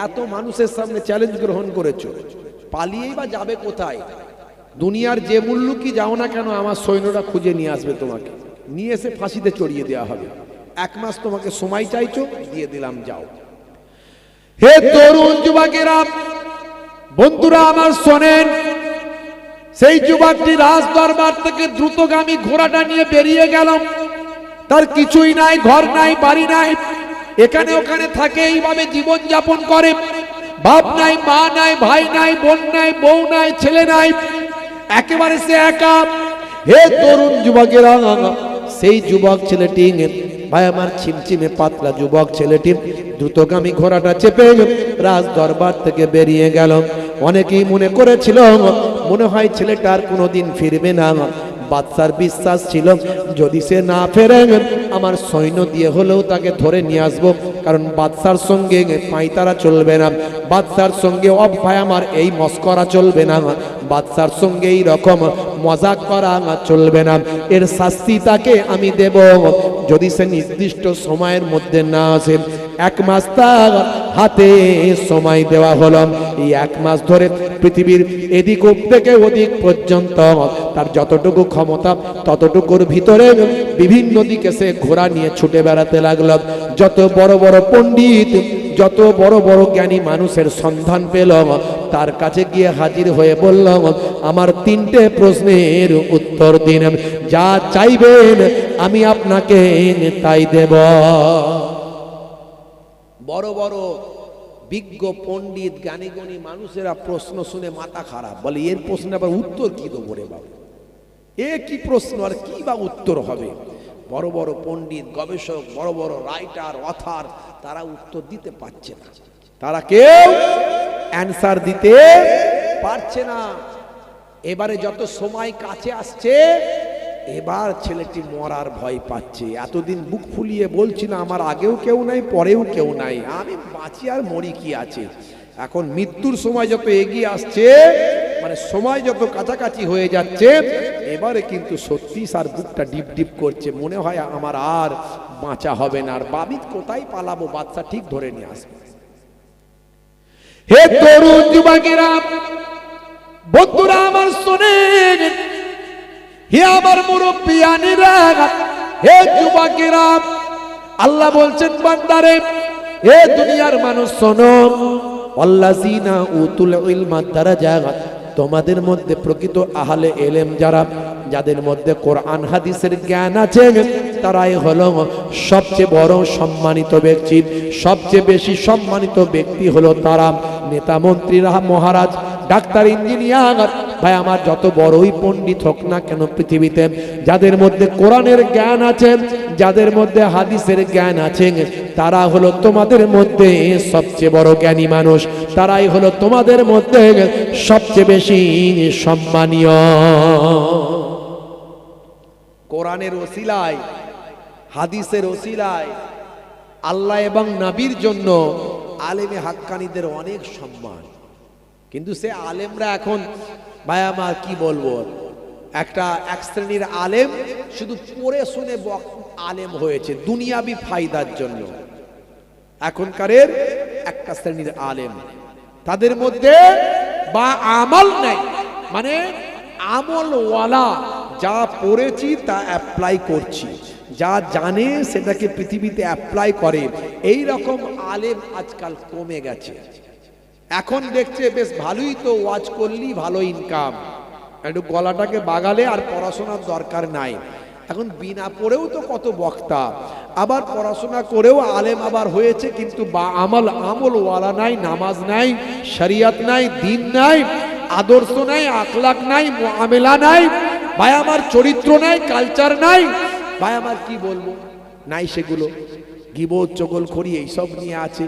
এত মানুষের সামনে চ্যালেঞ্জ গ্রহণ করেছো, পালিয়েই বা যাবে কোথায়? দুনিয়ার যে মূল্য কি যাও না কেন, আমার সৈন্যরা খুঁজে নিয়ে আসবে, তোমাকে নিয়ে এসে ফাঁসিতে চড়িয়ে দেওয়া হবে। 1 মাস তোমাকে সময় চাইছো, দিয়ে দিলাম, যাও। হে তরুণ যুবকেরা, বন্ধুরা আমার শোনেন, সেই যুবকটি রাজ দরবার থেকে দ্রুতগামী ঘোড়াটা নিয়ে বেরিয়ে গেল। তার কিছুই নাই, ঘর নাই, বাড়ি নাই, এখানে ওখানে থাকে, এইভাবে জীবন যাপন করে। বাপ নাই, মা নাই, ভাই নাই, বোন নাই, বউ নাই, ছেলে নাই, একেবারে সে একা। হে তরুণ যুবকেরা, সেই যুবক ছেলেটি, ভাই আমার ছিমছিমে পাতলা যুবক ছেলেটি দ্রুতগামী ঘোড়াটা চেপে রাজ দরবার থেকে বেরিয়ে গেল। অনেকেই মনে করেছিল মনে হয় ছেলেটা আর কোনোদিন ফিরবে না। বাদশার বিশ্বাস ছিল যদি সে না ফেরে আমার সৈন্য দিয়ে হলেও তাকে ধরে নিয়ে আসবো, কারণ বাদশার সঙ্গে পাইতারা চলবে না, বাদশার সঙ্গে ভাই আমার এই মস্করা চলবে না, বাদশার সঙ্গে এই রকম মজাক করা চলবে না। এর শাস্তি তাকে আমি দেব যদি সে নির্দিষ্ট সময়ের মধ্যে না আসে। 1 মাস তার হাতে সময় দেওয়া হলো। এই 1 মাস ধরে পৃথিবীর এদিক থেকে ওদিক পর্যন্ত তার যতটুকু ক্ষমতা ততটুকুর ভিতরে বিভিন্ন দিকে সে ঘোড়া নিয়ে ছুটে বেড়াতে লাগলো। যত বড় বড় পণ্ডিত, যত বড় বড় জ্ঞানী মানুষের সন্ধান পেল, তার কাছে গিয়ে হাজির হয়ে বলল, আমার 3টে প্রশ্নের উত্তর দিন, যা চাইবেন আমি আপনাকে তাই দেব। বড় বড় বিজ্ঞ পণ্ডিত জ্ঞানীগুণী মানুষেরা প্রশ্ন শুনে মাথা খারাপ, বলে এর প্রশ্নের আবার উত্তর কি দেবো রে বাবা, এ কি প্রশ্ন আর কি বা উত্তর হবে। বড় বড় পণ্ডিত গবেষক, বড় বড় রাইটার অথার, তারা উত্তর দিতে পারছে না, তারা কেউ অ্যানসার দিতে পারছে না। এবারে যত সময় কাছে আসছে, এবার ছেলেটি মরার ভয় পাচ্ছে। এতদিন বুক ফুলিয়ে বলছিল আমার আগেও কেউ নাই, পরেও কেউ নাই, আমি বাঁচি আর মরি কি আছে। এখন মৃত্যুর সময় যত এগিয়ে আসছে, মানে সময় যত কাছাকাছি হয়ে যাচ্ছে, এবারে কিন্তু সত্যি স্যার বুকটা ডিপ ডিপ করছে, মনে হয় আমার আর বাঁচা হবে না। আর বাবিদ কোথায় পালাবো, বাচ্চা ঠিক ধরে নিয়ে আসবে। হে তরুণ যুবকেরা, বন্ধুরা আমার শোনেন, হে আমার মুরব্বিয়ানেরা, হে যুবকেরা, আল্লাহ বলছেন বান্দারে, হে দুনিয়ার মানুষ শোনো, আল্লাযিনা উতুল ইলমা দারাজাত, তোমাদের মধ্যে প্রকৃত আহলে ইলম যারা, যাদের মধ্যে কোরআন হাদিসের জ্ঞান আছে, তারাই হলো সবচেয়ে বড় সম্মানিত ব্যক্তি। সবচেয়ে বেশি সম্মানিত ব্যক্তি হলো তারা। নেতা মন্ত্রীরা, মহারাজ, ডাক্তার, ইঞ্জিনিয়ার, ভাই আমার যত বড়ই পণ্ডিত হোক না কেন পৃথিবীতে, যাদের মধ্যে কোরআনের জ্ঞান আছে, যাদের মধ্যে হাদিসের জ্ঞান আছে, তারা হলো তোমাদের মধ্যে সবচেয়ে বড় জ্ঞানী মানুষ, তারাই হলো তোমাদের মধ্যে সবচেয়ে বেশি সম্মানীয়। কোরআনের ওসিলায়, হাদিসের ওসিলায়, আল্লাহ এবং নবীর জন্য আলেমে হাক্কানীদের অনেক সম্মান। কিন্তু সে আলেমরা এখন ভাই আমার কি বলবো, এক শ্রেণীর আলেম শুধু পড়ে শুনে আলেম হয়েছে দুনিয়াবি ফায়দার জন্য। এখনকারের একটা শ্রেণীর আলেম, তাদের মধ্যে বা আমল নাই, মানে আমলওয়ালা, যা পড়েছি তা অ্যাপ্লাই করছি, যা জানে সেটাকে পৃথিবীতে অ্যাপ্লাই করে, এই রকম আলেম আজকাল কমে গেছে। এখন দেখছে বেশ ভালোই তো ওয়াজ করলি, ভালো ইনকাম, একটু গলাটাকে বাগালে আর পড়াশোনার দরকার নাই। এখন বিনা পড়েও তো কত বক্তা, আবার পড়াশোনা করেও আলেম আবার হয়েছে, কিন্তু বা আমলওয়ালা নাই, নামাজ নাই, শরিয়ত নাই, দিন নাই, আদর্শ নাই, আখলাক নাই, মুআমেলা নাই, ভাই আমার চরিত্র নাই, কালচার নাই, ভাই আমার কি বলবো, নাই সেগুলো। গীবত, চগলখড়ি এইসব নিয়ে আছে।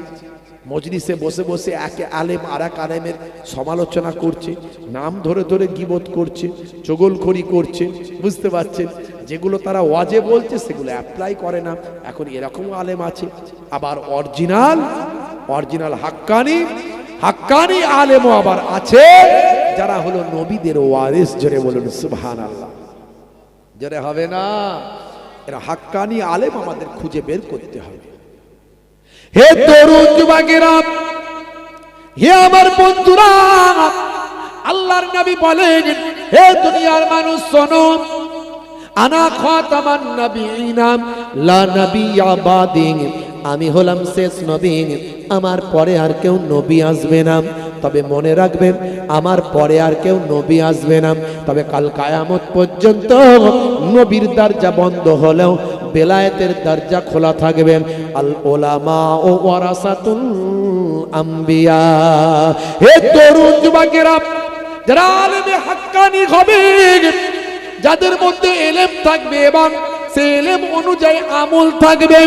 মজলিসে বসে বসে একে আলেম আর এক আলেমের সমালোচনা করছে, নাম ধরে ধরে গীবত করছে, চগলখড়ি করছে, বুঝতে পারছেন? যেগুলো তারা ওয়াজে বলছে সেগুলো অ্যাপ্লাই করে না। এখন এরকম আলেম আছে। আবার অরিজিনাল হাক্কানি আলেমও আবার আছে, যারা হলো নবীদের ওয়ারিস। জোরে বলুন সুবহানাল্লাহ। জোরে হবে না? এরা হাক্কানি আলেম আমাদের খুঁজে বের করতে হবে। হে তরুণ যুবকেরা, হে আমার বন্ধুরা, আল্লাহর নবী বলেন, হে দুনিয়ার মানুষ শোনো, আনা খাতামান নবিয়িনা লা নাবিয়্যা বাদি, আমি হলাম শেষ নবী, আমার পরে আর কেউ নবী আসবে না। তবে মনে রাখবেন, আমার পরে আর কেউ নবী আসবে না। তবে কাল কিয়ামত পর্যন্ত নবীর দরজা বন্ধ হলেও বেলায়েতের দরজা খোলা থাকবে। আল উলামা ও ওয়ারাসাতুল আম্বিয়া। হে তরুণ যুবকেরা, যারা আলেমে হাক্কানি হবে, যাদের মধ্যে ইলম থাকবে এবং সেই ইলম অনুযায়ী আমল থাকবে,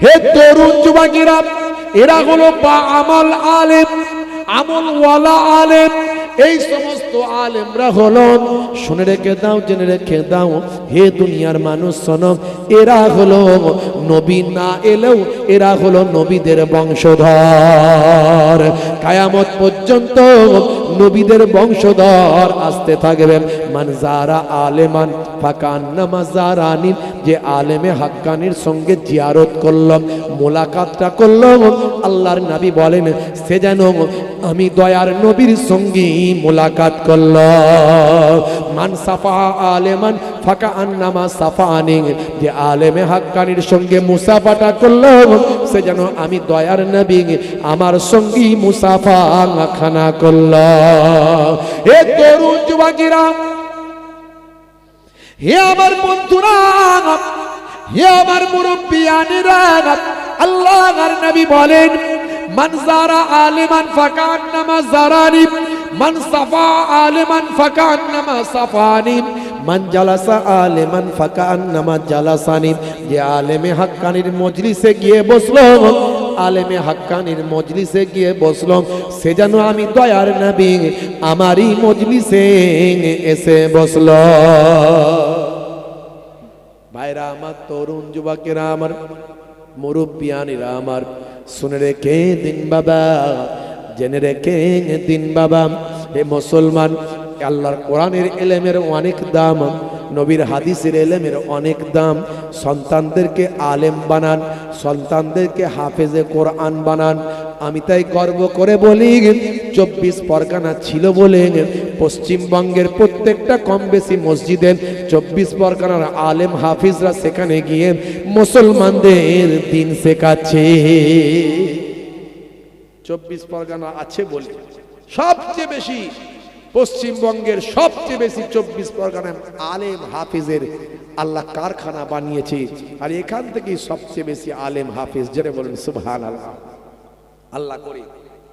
হে তরুণ যুবকেরা, এরা হলো বা আমল আলেম, আমলওয়ালা আলেম, এই সমস্ত আলেমরা হলো, শুনে রেখে দাও, জেনে রেখে দাও, হে দুনিয়ার মানুষ শোনো, এরা হলো নবী না এলেও এরা হলো নবীদের বংশধর। কিয়ামত পর্যন্ত নবীদের বংশধর আসতে থাকবে। মান যারা আলেমান ফাকান্নামা যারানি, যে আলেমে হাক্কানির সঙ্গে জিয়ারত করলাম, মোলাকাতটা করলাম, আল্লাহর নবী বলেন সে যেন আমি দয়ার নবীর সঙ্গে মোলাকাত করলাম। মান সাফা আলেমান ফাকান্নামা সাফানি, যে আলেমে হাক্কানির সঙ্গে মুসাফাটা করলাম, সে যেন আমি দয়ার নবী আমার সঙ্গী মুসাফা খানা করলাম। এ তরুণ যুবকেরা, হে আমার বন্ধুরা, হে আমার মুরব্বিয়ানেরা, আল্লাহর নবী বলেন মান যারা আলিমান ফাকান্নামা যারানি, মান সাফা আলিমান ফাকান্নামা সাফানি, মান জালাসা আলিমান ফাকান্নামা জালাসানি, যে আলেমে হাক্কানির মজলিসে গিয়ে বসলো, আলেমে হাক্কানির মজলিসে গিয়ে বসলো, সে যেন আমি দয়ার নবী আমারই মজলিসে এসে বসলো। ভাইরা আমার, তরুণ যুবকেরা আমার, মুরব্বিয়ানিরা আমার, শুনে রেখে দিন বাবা, জেনে রেখে দিন বাবা। হে মুসলমান, আল্লাহর কোরআনের এলেমের অনেক দাম, নবীর হাদিসের এলেমের অনেক দাম। সন্তানদেরকে আলেম বানান, সন্তানদেরকে হাফেজে কোরআন বানান। আমি তাই গর্ব করে বলি, 24 পরগনা ছিল বলে পশ্চিমবঙ্গের প্রত্যেকটা কম বেশি মসজিদে 24 পরগনার আলেম হাফিজরা সেখানে গিয়ে মুসলমানদের দিন শেখাচ্ছে। 24 পরগনা আছে বলে সবচেয়ে বেশি, পশ্চিমবঙ্গের সবচেয়ে বেশি 24 পরগনায় আলেম হাফিজের আল্লাহ কারখানা বানিয়েছে। আর এখান থেকেই সবচেয়ে বেশি আলেম হাফিজ, যারা বলেন সুবহানাল্লাহ। আল্লাহ করে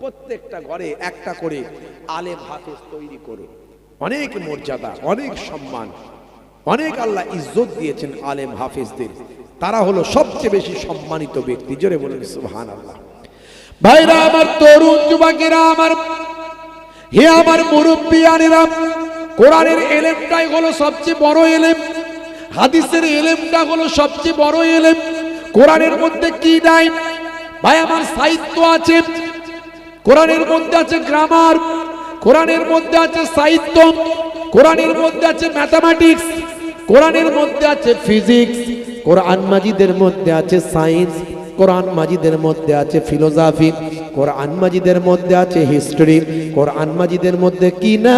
প্রত্যেকটা ঘরে একটা করে আলেম হাফিজ তৈরি করে। অনেক মর্যাদা, অনেক সম্মান, অনেক আল্লাহ ইজ্জত দিয়েছেন আলেম হাফিজদের। তারা হলো সবচেয়ে বেশি সম্মানিত ব্যক্তি, যারা বলেন সুবহানাল্লাহ। ভাইরা আমার, তরুণ যুবকেরা আমার, হে আমার মুরব্বিয়ানেরা, কোরআনের এলেমটাই হলো সবচেয়ে বড় এলেম, হাদিসের এলেমটা হলো সবচেয়ে বড় এলেম। কোরআনের মধ্যে কি নাই ভাই আমার? সাহিত্য আছে, কোরআনের মধ্যে আছে গ্রামার, কোরআনের মধ্যে আছে সাহিত্য, কোরআনের মধ্যে আছে ম্যাথামেটিক্স, কোরআনের মধ্যে আছে ফিজিক্স, কোরআন মাজিদের মধ্যে আছে সায়েন্স, কোরআন মাজিদের মধ্যে আছে ফিলোসফি, কোরআন মাজিদের মধ্যে আছে হিস্ট্রি। কোরআন মাজিদের মধ্যে কি না?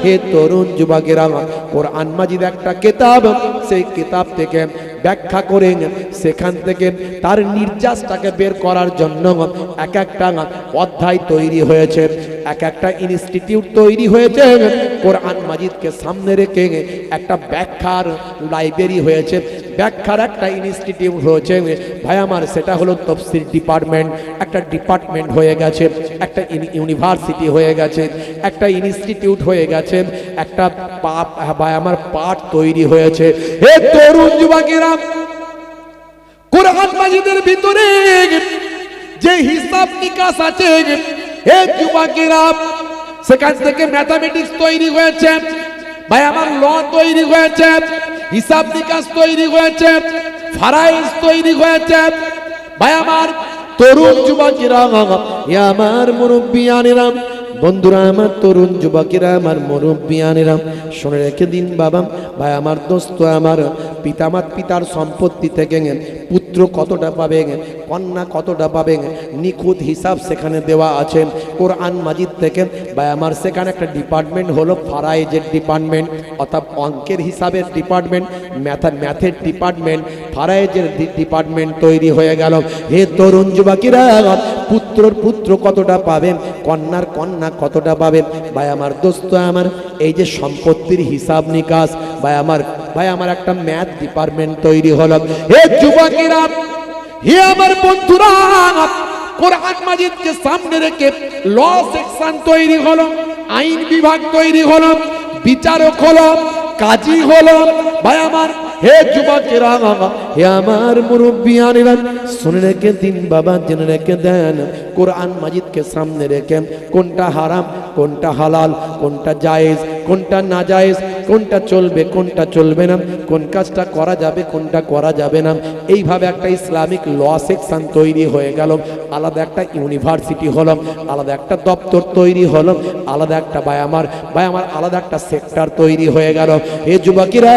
হে তরুণ যুবকেরা, কোরআন মাজিদ একটা কিতাব, সেই কিতাব থেকে ব্যাখ্যা করে সেখান থেকে তার নির্যাসটাকে বের করার জন্য এক একটা অধ্যায় তৈরি হয়েছে, এক একটা ইনস্টিটিউট তৈরি হয়েছে। কোরআন মাজিদকে সামনে রেখে একটা ব্যাখ্যার লাইব্রেরি হয়েছে, ব্যাখ্যার একটা ইনস্টিটিউট হয়েছে। ভাই আমার, সেটা হলো তাফসীর ডিপার্টমেন্ট, একটা ডিপার্টমেন্ট হয়ে গেছে, একটা ইউনিভার্সিটি হয়ে গেছে, একটা ইনস্টিটিউট হয়ে গেছে, একটা ভাই আমার পাঠ তৈরি হয়েছে। হে তরুণ যুবকেরা, কোরআন মাজিদের ভিতরে যে হিসাব নিকাশ আছে, হে যুবকেরা, সেখান থেকে ম্যাথামেটিক্স তৈরি হয়েছে, ভাই আমার ল তৈরি হয়েছে, হিসাব নিকাশ তৈরি হয়েছে, ফারাইজ তৈরি হয়েছে। ভাই আমার তরুণ যুবকেরা, আমার মুরব্বিয়ানেরা, বন্ধুরা আমার, তরুণ যুবকেরা আমার, মুরব্বিয়ানেরা, শুনে রেখে দিন বাবা। ভাই আমার, দোস্ত আমার, পিতার সম্পত্তি থেকে পুত্র কতটা পাবে, কন্যা কতটা পাবে, নিখুঁত হিসাব সেখানে দেওয়া আছে কোরআন মাজিদ থেকে। ভাই আমার, সেখানে একটা ডিপার্টমেন্ট হলো ফারাইজের ডিপার্টমেন্ট, অর্থাৎ অঙ্কের হিসাবের ডিপার্টমেন্ট, ম্যাথের ডিপার্টমেন্ট, ফারাইজের ডিপার্টমেন্ট তৈরি হয়ে গেল। হে তরুণ যুবকেরা, পুত্র কতটা পাবে, কন্যার কন্যা কতটা পাবে। ভাই আমার, দোস্ত আমার, এই যে সম্পত্তির হিসাব নিকাশ, ভাই আমার একটা ম্যাথ ডিপার্টমেন্ট তৈরি হলো। হে যুবকেরা, হে আমার বন্ধুরা, কোরআন মাজিদকে সামনে রেখে ল সেকশন তৈরি হলো, আইন বিভাগ তৈরি হলো, বিচারক হলো, কাজী হলো। ভাই আমার, হে যুবকেরা, হে আমার মুরব্বিয়ানেরা, শুনে রেখে দিন বাবা, জেনে রেখে দেন, কোরআন মাজিদকে সামনে রেখে কোনটা হারাম, কোনটা হালাল, কোনটা জায়েজ, কোনটা না জায়েজ, কোনটা চলবে, কোনটা চলবে না, কোন কাজটা করা যাবে, কোনটা করা যাবে না, এইভাবে একটা ইসলামিক ল সেকশন তৈরি হয়ে গেল, আলাদা একটা ইউনিভার্সিটি হলো, আলাদা একটা দপ্তর তৈরি হলো, আলাদা একটা ভাই আমার আলাদা একটা সেক্টর তৈরি হয়ে গেল। হে যুবকেরা,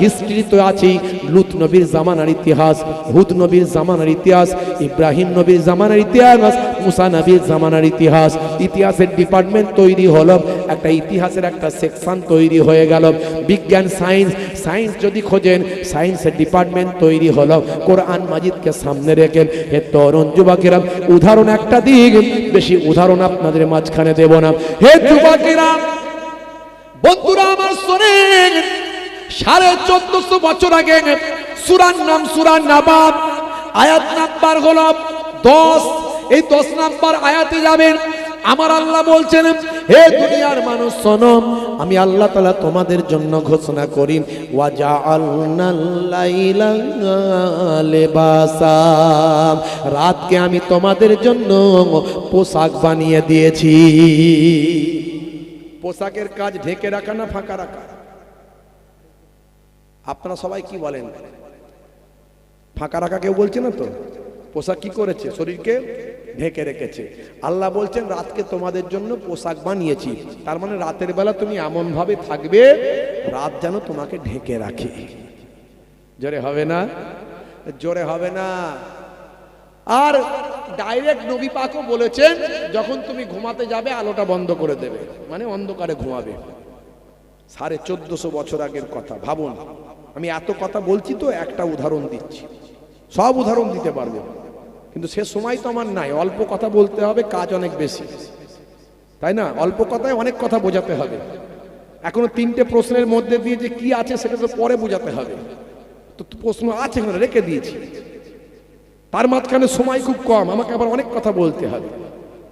হিস্ট্রি তো আছেই, লুত নবীর জামানার ইতিহাস, হুদ নবীর জামানার ইতিহাস, ইব্রাহিম নবীর জামানার ইতিহাস, মুসা নবীর জামানার ইতিহাস, ইতিহাসের ডিপার্টমেন্ট তৈরি হলো, একটা ইতিহাসের একটা সেকশন তৈরি হয়ে গেল। বিজ্ঞান সায়েন্স যদি খোঁজেন, সায়েন্সের ডিপার্টমেন্ট তৈরি হলো, কোরআন মাজিদকে সামনে রেখে। হে তরুণ যুবকেরা, উদাহরণ একটা দিক, বেশি উদাহরণ আপনাদের মাঝখানে দেব না। হে যুবকেরা, বন্ধুরা আমার শোনেন, 1450 বছর আগে সূরার নাম সূরা নাবাব, আয়াত নাম্বার হলো 10। এই 10 নাম্বার আয়াতে যাবেন, আমার আল্লাহ বলছেন, হে দুনিয়ার মানুষ শোনো, আমি আল্লাহ তাআলা তোমাদের জন্য ঘোষণা করি, ওয়া জাআলনাল লাইলা লিবাসা, রাতকে আমি তোমাদের জন্য পোশাক বানিয়ে দিয়েছি। পোশাকের কাজ ঢেকে রাখা না ফাঁকা রাখা? আপনারা সবাই কি বলেন? ফাঁকা রাখা কেউ বলছে না তো? পোশাক কি করেছে? শরীরকে ঢেকে রেখেছে। আল্লাহ বলছেন, রাতকে তোমাদের জন্য পোশাক বানিয়েছি, তার মানে রাতের বেলা তুমি এমন ভাবে থাকবে, রাত যেন তোমাকে ঢেকে রাখে। জোরে হবে না? জোরে হবে না। আর ডাইরেক্ট নবী পাকও বলেছেন, যখন তুমি ঘুমাতে যাবে আলোটা বন্ধ করে দেবে, মানে অন্ধকারে ঘুমাবে। 1450 বছর আগের কথা ভাবুন। আমি এত কথা বলছি তো একটা উদাহরণ দিচ্ছি, সব উদাহরণ দিতে পারবো, কিন্তু সে সময় তো আমার নাই। অল্প কথা বলতে হবে, কাজ অনেক বেশি, তাই না? অল্প কথায় অনেক কথা বোঝাতে হবে। এখনো 3টে প্রশ্নের মধ্যে দিয়ে যে কি আছে সেটা তো পরে বোঝাতে হবে। তো প্রশ্ন আছে রেখে দিয়েছি, তার মাঝখানে সময় খুব কম, আমাকে আবার অনেক কথা বলতে হবে।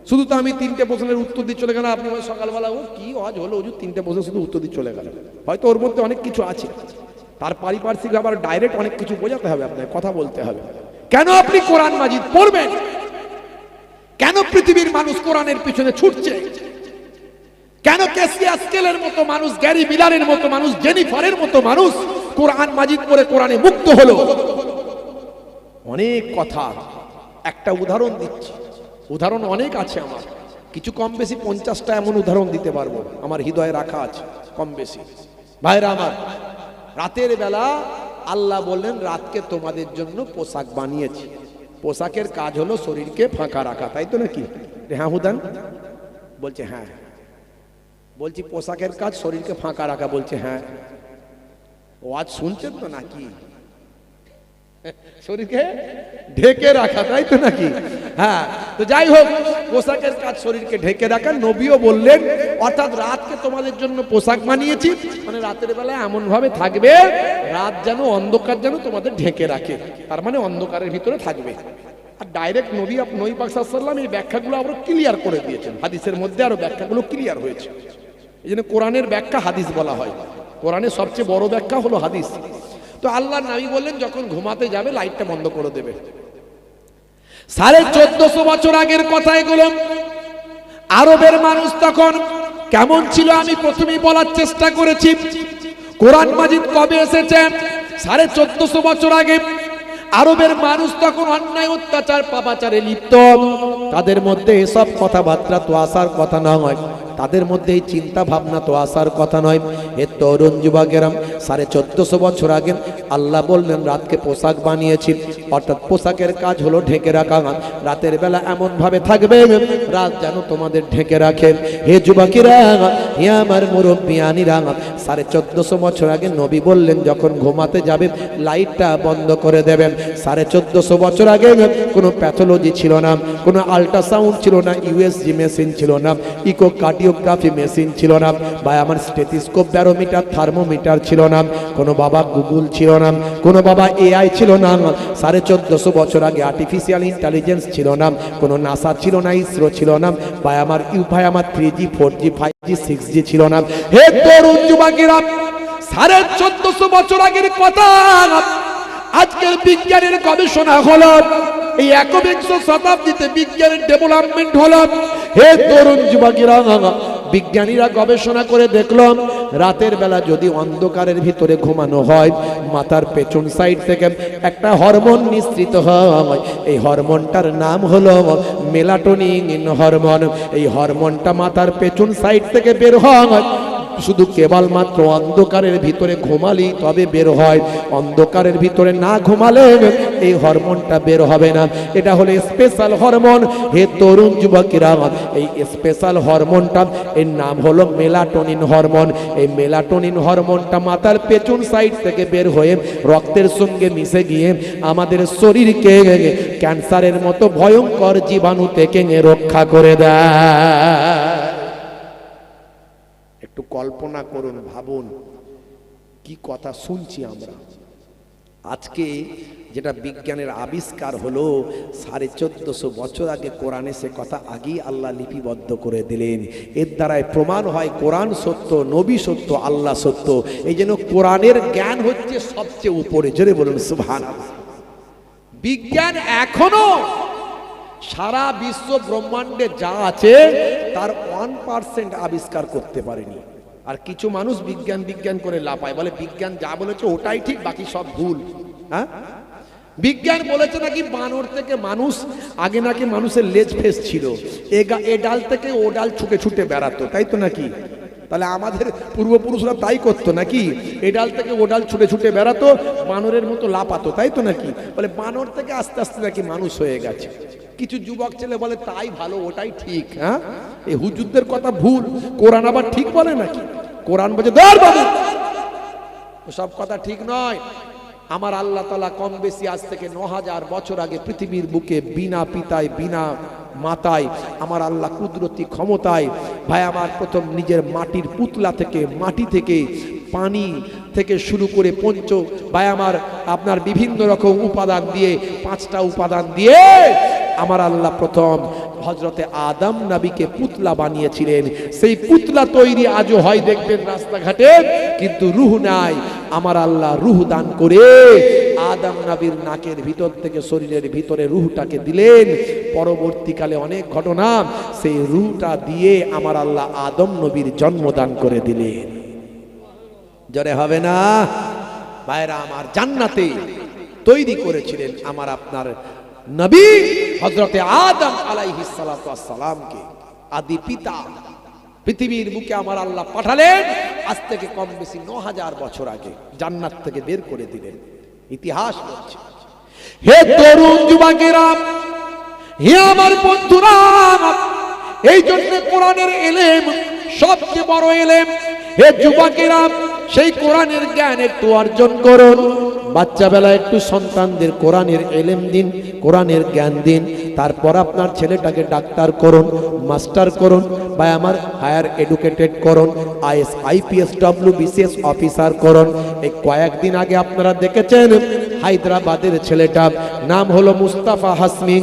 শুধু তো আমি 3টে প্রশ্নের উত্তর দিয়ে চলে গেলাম, আপনি সকালবেলা ও কি আজ হলো হুজুর 3টে প্রশ্ন শুধু উত্তর দিয়ে চলে গেলেন, হয়তো ওর মধ্যে অনেক কিছু আছে, তার পারিপার্শ্বিক আবার ডাইরেক্ট অনেক কিছু বোঝাতে হবে, আপনাকে কথা বলতে হবে। কেন আপনি কোরআন মাজিদ পড়বেন? কেন পৃথিবীর মানুষ কোরআনের পিছনে ছুটছে? কেন ক্যাসিয়া স্কেলের মতো মানুষ, গ্যারি মিলারের মতো মানুষ, জেনিফারের মতো মানুষ কোরআন মাজিদ পড়ে কোরআনে মুক্ত হলো? অনেক কথা, একটা উদাহরণ দিচ্ছি। উদাহরণ অনেক আছে আমার, কিছু কম বেশি 50টা এমন উদাহরণ দিতে পারবো, আমার হৃদয়ে রাখা আছে কম বেশি। ভাইরা আমার, রাতের বেলা আল্লাহ বললেন, রাতকে তোমাদের জন্য পোশাক বানিয়েছি। পোশাকের কাজ হলো শরীরকে ফাঁকা রাখা, তাই তো নাকি? হ্যাঁ হুদান বলছে হ্যাঁ। বলছি পোশাকের কাজ শরীরকে ফাঁকা রাখা, বলছে হ্যাঁ। ও আজ শুনছেন তো নাকি? শরীরকে ঢেকে রাখা, তাই তো নাকি? হ্যাঁ। তো যাই হোক, পোশাকের কাজ শরীরকে ঢেকে রাখা। নবীও বললেন, অর্থাৎ রাতকে তোমাদের জন্য পোশাক বানিয়েছি, মানে রাতের বেলা এমন ভাবে থাকবে, রাত যেন অন্ধকার যেন তোমাদের ঢেকে রাখে, তার মানে অন্ধকারের ভিতরে থাকবে। আর ডাইরেক্ট নবী পাক সাল্লাল্লাহু আলাইহি ওয়াসাল্লাম এই ব্যাখ্যাগুলো আরো ক্লিয়ার করে দিয়েছেন, হাদিসের মধ্যে আরো ব্যাখ্যাগুলো ক্লিয়ার হয়েছে। এই জন্য কোরআনের ব্যাখ্যা হাদিস বলা হয়, কোরআনের সবচেয়ে বড় ব্যাখ্যা হলো হাদিস। তো আল্লাহর নবী বললেন, যখন ঘুমাতে যাবে লাইটটা বন্ধ করে দেবে। 1450 বছর আগের কথা এগুলো। আরবের মানুষ তখন কেমন ছিল আমি প্রথমেই বলার চেষ্টা করেছি। কোরআন মাজিদ কবে এসেছে? 1450 বছর আগে। আরবের মানুষ তখন অন্যায় অত্যাচার পাপাচারে লিপ্ত, তাদের মধ্যে এসব কথাবার্তা তো আসার কথা নয়, তাদের মধ্যে এই চিন্তা ভাবনা তো আসার কথা নয়। এ তরুণ যুবকেরা, 1450 বছর আগে আল্লাহ বললেন, রাতকে পোশাক বানিয়েছি, অর্থাৎ পোশাকের কাজ হলো ঢেকে রাখা। রাতের বেলা এমন ভাবে থাকবে, রাত যেন তোমাদের ঢেকে রাখে। হে যুবকেরা, হে আমার মুরব্বিয়ানিরা, 1450 বছর আগে নবী বললেন, যখন ঘুমাতে যাবে লাইটটা বন্ধ করে দেবেন। 1450 বছর আগে কোনো প্যাথোলজি ছিল না, কোনো আল্ট্রাসাউন্ড ছিল না, ইউএসজি মেশিন ছিল না, ইকোকার্ডিওগ্রাফি মেশিন ছিল না, বা আমার স্টেথিস্কোপ, ব্যারোমিটার, থার্মোমিটার ছিল না, কোনো বাবা গুগল ছিল না, কোনো বাবা এআই ছিল না। 1450 বছর আগে আর্টিফিশিয়াল ইন্টেলিজেন্স ছিল না, কোনো নাসা ছিল না, ইসরো ছিল না, বা আমার 3G 4G 5G 6G ছিল না। হে তরুণ যুবকেরা, 1450 বছর আগের কথা আজকের বিজ্ঞানের গবেষণা হলো, এই একবিংশ শতাব্দীতে বিজ্ঞানের ডেভেলপমেন্ট হলো। হে তরুণ যুবকেরা, বিজ্ঞানীরা গবেষণা করে দেখলাম রাতের বেলা যদি অন্ধকারের ভিতরে ঘুমানো হয়, মাথার পেছন সাইড থেকে একটা হরমোন নিঃসৃত হয়। এই হরমোনটার নাম হলো মেলাটোনিন হরমোন। এই হরমোনটা মাথার পেছন সাইড থেকে বের হয়। শুধু কেবলমাত্র অন্ধকারের ভিতরে ঘুমালি তবে বের হয়, অন্ধকারের ভিতরে না ঘুমালে এই হরমোনটা বের হবে না। এটা হলো স্পেশাল হরমোন। হে তরুণ যুবকেরা, এই স্পেশাল হরমোনটা এর নাম হলো মেলাটোনিন হরমোন। এই মেলাটোনিন হরমোনটা মাথার পেছন সাইড থেকে বের হয়ে রক্তের সঙ্গে মিশে গিয়ে আমাদের শরীরকে ক্যান্সারের মতো ভয়ঙ্কর জীবাণু থেকে রক্ষা করে দেয়। একটু কল্পনা করুন, ভাবুন কি কথা শুনছি আমরা। আজকে যেটা বিজ্ঞানের আবিষ্কার হলো, 1450 বছর আগে কোরআনে সে কথা আগেই আল্লাহ লিপিবদ্ধ করে দিলেন। এর দ্বারাই প্রমাণ হয় কোরআন সত্য, নবী সত্য, আল্লাহ সত্য। এই জন্য কোরআনের জ্ঞান হচ্ছে সবচেয়ে উপরে। জোরে বলুন সুবহানাল্লাহ। বিজ্ঞান এখনো সারা বিশ্ব ব্রহ্মাণ্ডে যা আছে তার 1% আবিষ্কার করতে পারেনি। আর কিছু মানুষ বিজ্ঞান বিজ্ঞান করে লাপায়, বলে বিজ্ঞান যা বলেছে ওটাই ঠিক, বাকি সব ভুল। হ্যাঁ, বিজ্ঞান বলেছে নাকি বানর থেকে মানুষ, আগে নাকি মানুষের লেজ ফেস ছিল, এ ডাল থেকে ও ডাল ছুটে ছুটে বেড়াতো, তাই তো নাকি? তাহলে আমাদের পূর্বপুরুষরা তাই করতো নাকি? এ ডাল থেকে ও ডাল ছুটে ছুটে বেড়াতো, বানরের মতো লাপাতো, তাই তো নাকি? বলে বানর থেকে আস্তে আস্তে নাকি মানুষ হয়ে গেছে। কিছু যুবক ছেলে বলে তাই ভালো, ওটাই ঠিক। হ্যাঁ, এই হুজুরদের কথা ভুল, কোরআন আবার ঠিক বলে নাকি? কোরআন বলে ধর বাবু, সব কথা ঠিক নয়। আমার আল্লাহ তাআলা কম বেশি আজ থেকে 9000 বছর আগে পৃথিবীর বুকে বিনা পিতায় বিনা মাতায় আমার আল্লাহ কুদরতি ক্ষমতায় ভাই আমার প্রথম নিজের মাটির পুতলা থেকে, মাটি থেকে, পানি থেকে শুরু করে পঞ্চ ভাই আমার আপনার বিভিন্ন রকম উপাদান দিয়ে, 5টা উপাদান দিয়ে আমার আল্লাহ প্রথম হযরতে আদম নবীকে পুতলা বানিয়েছিলেন। সেই পুতলা তৈরি আজও হয় দেখবেন রাস্তাঘাটে, কিন্তু রূহ নাই। আমার আল্লাহ রূহ দান করে আদম নবীর নাকের ভিতর থেকে শরীরের ভিতরে রূহটাকে দিলেন। পরবর্তীকালে অনেক ঘটনা, সেই রূহটা দিয়ে আমার আল্লাহ আদম নবীর জন্মদান করে দিলেন। জোরে হবে না ভাইরা আমার? জান্নাতে তৈরি করেছিলেন আমার আপনার নবী হযরতে আদম আলাইহিস সালাতু ওয়াস সালামকে, আদি পিতা। পৃথিবীর বুকে আমার আল্লাহ পাঠালেন আজ থেকে কম বেশি 9000 বছর আগে, জান্নাত থেকে বের করে দিলেন। ইতিহাস বলছে। হে তরুণ যুবকেরা, হে আমার বন্ধুরা, এই জন্য কোরআনের ইলম সবচেয়ে বড় ইলম। হে যুবকেরা, সেই কোরআনের জ্ঞান একটু অর্জন করুন। বাচ্চা বেলা একটু সন্তানদের কোরআনের ইলম দিন, কোরআনের জ্ঞান দিন। তারপর আপনার ছেলেটাকে ডাক্তার করুন, মাস্টার করুন, বা আমার হায়ার এডুকেটেড করুন, আইএস আইপিএস ডব্লিউবিসিএস অফিসার করুন। এই কয়েকদিন আগে আপনারা দেখেছেন হায়দ্রাবাদের ছেলেটা, নাম হলো মুস্তাফা হাসমি,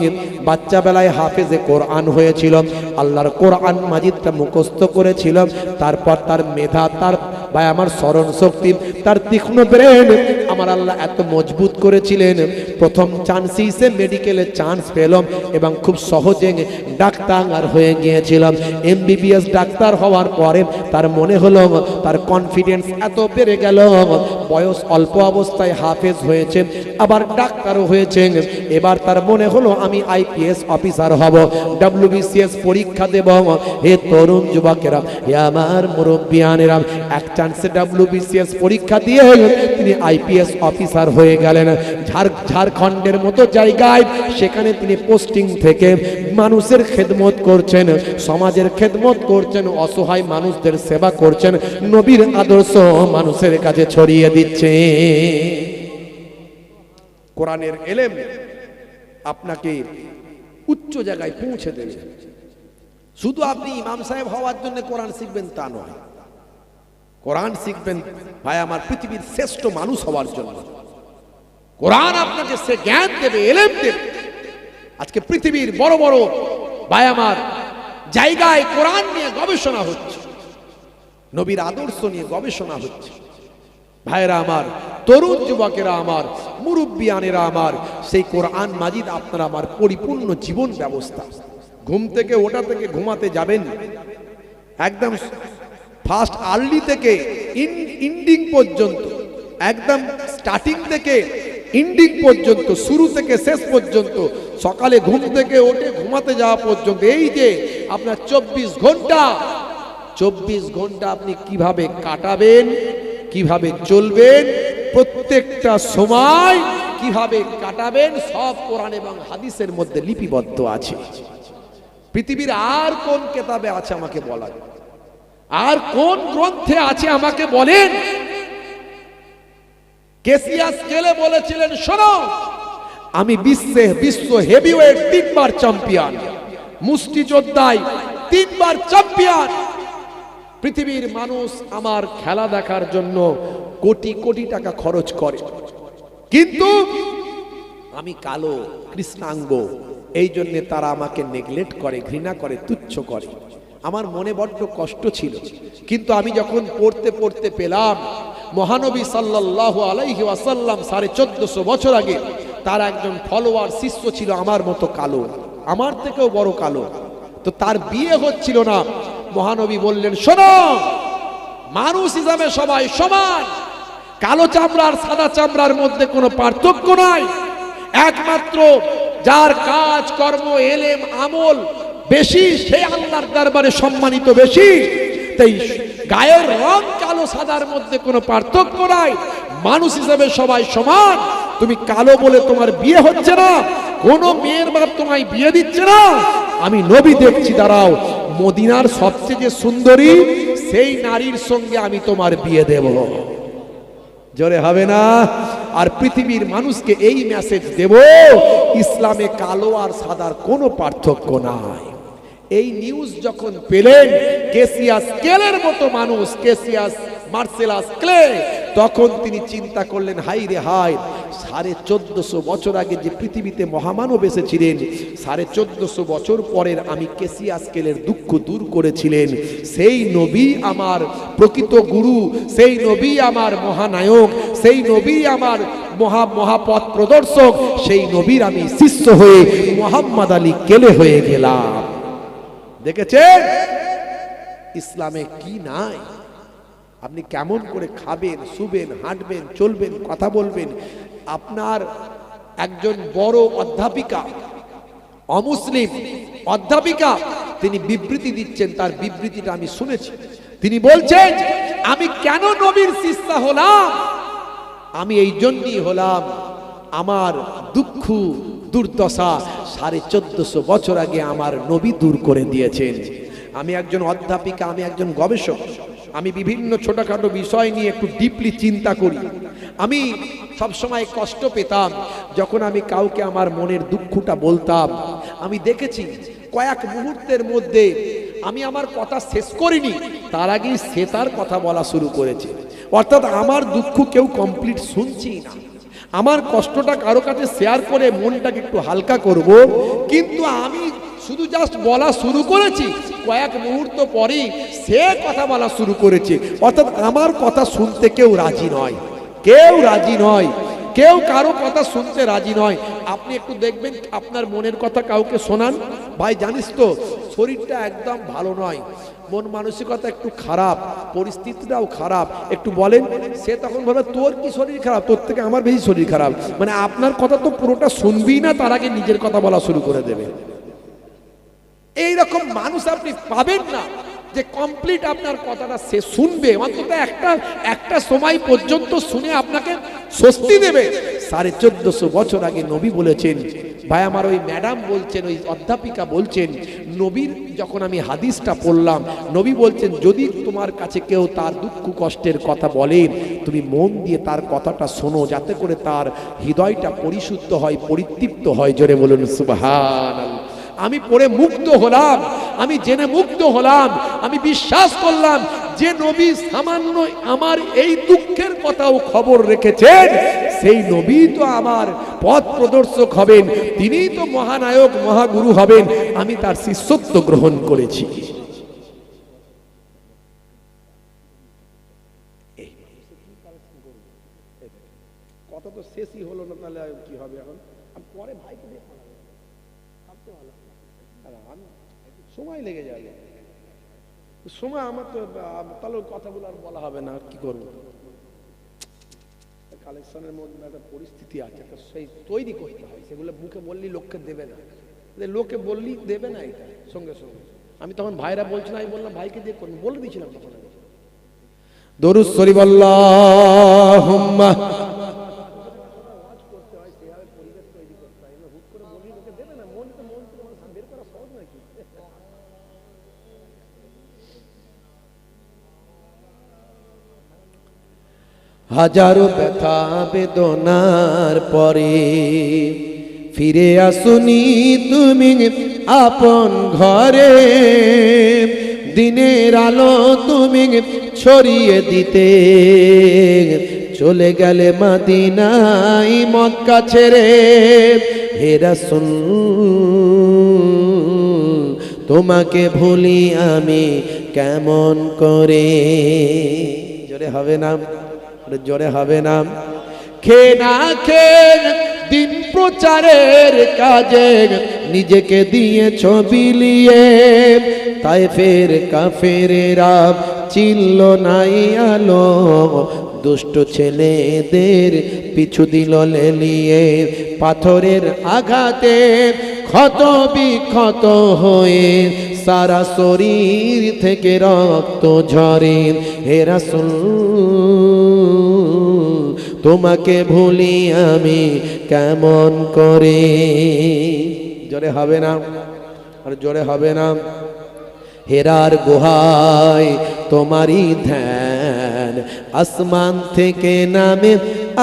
বাচ্চা বেলায় হাফেজে কোরআন হয়েছিল, আল্লাহর কোরআন মাজিদটা মুখস্থ করেছিল। তারপর তার মেধা, তার ভাই আমার স্মরণ শক্তি, তার তীক্ষ্ণ ব্রেন আমার আল্লাহ এত মজবুত করেছিলেন, প্রথম চান্সেই সে মেডিকেলে চান্স পেল এবং খুব সহজে ডাক্তার হয়ে গিয়েছিলাম। এমবিবিএস ডাক্তার হওয়ার পরে তার মনে হলো, তার কনফিডেন্স এত বেড়ে গেল, বয়স অল্প অবস্থায় হাফেজ হয়েছে, আবার ডাক্তারও হয়েছে। এবার তার মনে হলো আমি আইপিএস অফিসার হব, ডব্লিউবিসিএস পরীক্ষা দেব। হে তরুণ যুবকেরা, হে আমার মুরব্বিয়ানেরা, এক চান্সে ডব্লিউবিসিএস পরীক্ষা দিয়ে তিনি আইপিএস অফিসার হয়ে গেলেন। ঝাড়খণ্ডের মতো জায়গায় সেখানে তিনি পোস্টিং থেকে মানুষের খেদমত করছেন, সমাজের খেদমত করছেন, অসহায় মানুষদের সেবা করছেন, নবীর আদর্শ মানুষের কাছে ছড়িয়ে দিচ্ছে। কোরআনের ইলম আপনাকে উচ্চ জায়গায় পৌঁছে দেবে। শুধু আপনি ইমাম সাহেব হওয়ার জন্য কোরআন শিখবেন তা নয়, কোরআন শিখবেন ভাই আমার পৃথিবীর শ্রেষ্ঠ মানুষ হওয়ার জন্য। কোরআন আপনাকে সে জ্ঞান দেবে, ইলম দেবে। আজকে পৃথিবীর বড় বড় ভাই আমার জায়গায় কোরআন নিয়ে গবেষণা হচ্ছে, নবীর আদর্শ নিয়ে গবেষণা হচ্ছে। ভাইরা আমার, তরুণ যুবকেরা আমার, মুরব্বিয়ানেরা আমার, সেই কোরআন মাজিদ আপনার আমার পরিপূর্ণ জীবন ব্যবস্থা। ঘুম থেকে ওঠা থেকে ঘুমাতে যাবেন, একদম ফার্স্ট আর্লি থেকে ইন্ডিং পর্যন্ত, একদম স্টার্টিং থেকে ইন্ডিং পর্যন্ত, শুরু থেকে শেষ পর্যন্ত, সকালে ঘুম থেকে ওঠে ঘুমাতে যাওয়া পর্যন্ত, এই যে আপনার 24 ঘন্টা আপনি কিভাবে কাটাবেন, কিভাবে চলবেন, প্রত্যেকটা সময় কিভাবে কাটাবেন, সব কোরআন এবং হাদিসের মধ্যে লিপিবদ্ধ আছে। পৃথিবীর আর কোন কিতাবে আছে আমাকে বলেন, আর কোন গ্রন্থে আছে আমাকে বলেন। কেসিয়াস কেলে বলেছিলেন, শোনো, আমি বিশ্ব হেভিওয়েট 3 বার চ্যাম্পিয়ন, মুষ্টিযোদ্ধায় 3 বার চ্যাম্পিয়ন। পৃথিবীর মানুষ আমার খেলা দেখার জন্য কোটি কোটি টাকা খরচ করে, কিন্তু আমি কালো কৃষ্ণাঙ্গ, এই জন্য তারা আমাকে নেগলেক্ট করে, ঘৃণা করে, তুচ্ছ করে। আমার মনে বড্ড কষ্ট ছিল, কিন্তু আমি যখন পড়তে পড়তে পেলাম মহানবী সাল্লাল্লাহু আলাইহি ওয়াসাল্লাম 1450 বছর আগে তার একজন ফলোয়ার শিষ্য ছিল আমার মতো কালো, আমার থেকেও বড় কালো, তো তার বিয়ে হচ্ছিল না। মহানবী বললেন, শোনো, মানুষ হিসাবে সবাই সমান, কালো চামড়ার সাদা চামড়ার মধ্যে কোনো পার্থক্য নাই, একমাত্র যার কাজ কর্ম এলেম আমল বেশি সে আল্লাহর দরবারে সম্মানিত বেশি। তাই গায়ের রং কালো সাদার মধ্যে কোনো পার্থক্য নাই, মানুষ হিসেবে সবাই সমান। তুমি কালো বলে তোমার বিয়ে হচ্ছে না, কোনো মেয়ের বাপ তোমায় বিয়ে দিচ্ছে না, আমি নবী দেখছি, দাঁড়াও, মদিনার সবচেয়ে যে সুন্দরী সেই নারীর সঙ্গে আমি তোমার বিয়ে দেব। জোরে হবে না? আর পৃথিবীর মানুষকে এই মেসেজ দেব, ইসলামে কালো আর সাদার কোনো পার্থক্য নাই। এই নিউজ যখন পেলেন কেসিয়াস ক্লের মতো মানুষ, কেসিয়াস মার্সেলাস ক্লে, তখন তিনি চিন্তা করলেন, হাই রে হাই, 1450 বছর আগে যে পৃথিবীতে মহামানব এসেছিলেন, 1450 বছর পরের আমি কেসিয়াস ক্লের দুঃখ দূর করেছিলেন, সেই নবী আমার প্রকৃত গুরু, সেই নবী আমার মহানায়ক, সেই নবী আমার মহাপথ প্রদর্শক, সেই নবীর আমি শিষ্য হয়ে মুহাম্মদ আলী ক্লে হয়ে গেলাম। দেখেছেন ইসলামে কি নাই? আপনি কেমন করে খাবেন, শুবেন, হাঁটবেন, চলবেন, কথা বলবেন। আপনার একজন বড় অধ্যাপিকা, অমুসলিম অধ্যাপিকা, তিনি বিবৃতি দিচ্ছেন, তার বিবৃতিটা আমি শুনেছি। তিনি বলছেন, আমি কেন নবীর শিষ্য হলাম? আমি এই জন্যই হলাম, আমার দুঃখ দুর্দশা 1450 বছর আগে আমার নবী দূর করে দিয়েছেন। আমি একজন অধ্যাপিকা, আমি একজন গবেষক, আমি বিভিন্ন ছোটখাটো বিষয় নিয়ে একটু ডিপলি চিন্তা করি। আমি সবসময় কষ্ট পেতাম যখন আমি কাউকে আমার মনের দুঃখটা বলতাম। আমি দেখেছি কয়েক মুহূর্তের মধ্যে আমি আমার কথা শেষ করিনি, তার আগেই সে তার কথা বলা শুরু করেছে। অর্থাৎ আমার দুঃখ কেউ কমপ্লিট শুনছি না। আমার কষ্টটা কারো কাছে শেয়ার করে মনটাকে একটু হালকা করব, কিন্তু আমি শুধু জাস্ট বলা শুরু করেছি, কয়েক মুহূর্ত পরেই সে কথা বলা শুরু করেছে। অর্থাৎ আমার কথা শুনতে কেউ রাজি নয়, কেউ রাজি নয়, কেউ কারো কথা শুনতে রাজি নয়। আপনি একটু দেখবেন, আপনার মনের কথা কাউকে শোনান, ভাই জানিস তো শরীরটা একদম ভালো নয়, মন মানসিকতা একটু খারাপ, পরিস্থিতিটাও খারাপ, একটু বলেন। সে তখন বলবে, তোর কি শরীর খারাপ? তোর থেকে আমার বেশি শরীর খারাপ। মানে আপনার কথা তো পুরোটা শুনবি না, তার আগে নিজের কথা বলা শুরু করে দেবে। এইরকম মানুষ আপনি পাবেন না যে কমপ্লিট আপনার কথাটা সে শুনবে, অন্তত একটা সময় পর্যন্ত শুনে আপনাকে স্বস্তি দেবে। 1450 বছর আগে নবী বলেছেন, ভাই আমার ওই ম্যাডাম বলছেন, ওই অধ্যাপিকা বলছেন, নবীর যখন আমি হাদিসটা পড়লাম, নবী বলছেন, যদি তোমার কাছে কেউ তার দুঃখ কষ্টের কথা বলেন, তুমি মন দিয়ে তার কথাটা শোনো, যাতে করে তার হৃদয়টা পরিশুদ্ধ হয়, পরিতৃপ্ত হয়। জোরে বলুন সুবহানাল্লাহ। আমি পড়ে মুগ্ধ হলাম, আমি জেনে মুগ্ধ হলাম, আমি বিশ্বাস করলাম যে নবী সামান্য আমার এই দুঃখের কথাও খবর রেখেছেন, সেই নবী তো আমার পথ প্রদর্শক হবেন, তিনিই তো মহানায়ক মহাগুরু হবেন। আমি তার শিষ্যত্ব গ্রহণ করেছি। তাহলে কি হবে এখন? আমি পরে ভাইকে দিয়ে পাঠাবো, ভাবতে ভালো আমি সময় লেগে যাবে, সময় আমার তো, তাহলে কথাগুলো আর বলা হবে না, কি করবো? কালেকশনের মধ্যে একটা পরিস্থিতি আছে, একটা সেই তৈরি করতে হয়, সেগুলো মুখে বললি লোককে দেবে না, লোকে বললি দেবে না, এটা সঙ্গে সঙ্গে। আমি তখন ভাইরা বলছি না, আমি বললাম ভাইকে দিয়ে করবো, বলে দিয়েছিলাম তখন আমি। দরুদ শরীফ আল্লাহুম্মা হাজারো ব্যথা বেদনার পরে ফিরে আসুনি তুমি আপন ঘরে, দিনের আলো তুমি ছড়িয়ে দিতে চলে গেলে মদিনায় মক্কা ছেড়ে। হে রাসূল তোমাকে ভুলি আমি কেমন করে। জোরে হবে না, জোরে হবে না। খে না খে দিন প্রচারের কাজে নিজেকে দিয়েছ বিলিয়ে, তায়েফের কাফেরেরা চিনল নাই আলো, দুষ্ট ছেলেদের পিছু দিল লেলিয়ে। পাথরের আঘাতে ক্ষত বিক্ষত হয়ে সারা শরীর থেকে রক্ত ঝরে। হে রাসূল তোমাকে ভুলি আমি কেমন করে। জোরে হবে না, আর জোরে হবে না। হেরার গুহায় তোমারই ধ্যান, আসমান থেকে নামে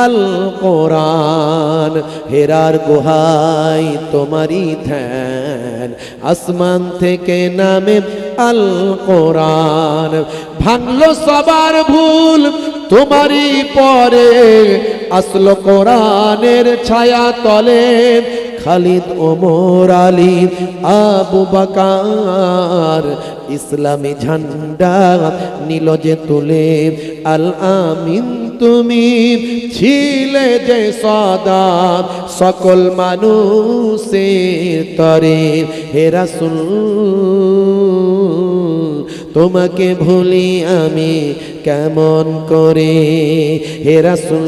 আল কোরআন। হেরার গুহায় তোমারই ধ্যান, আসমান থেকে নামে আল কোরআন। ভাঙলো সবার ভুল তোমারই পরে, আসলো কোরআনের ছায়া তলে। খালিদ ওমর আলী আবু বকর ইসলামী ঝান্ডা নিল যে তুলে। আল আমিন তুমি ছিলে যে সদা সকল মানুষের তরে। হে রাসূল তোমাকে ভুলি আমি কেমন করে। হে রাসূল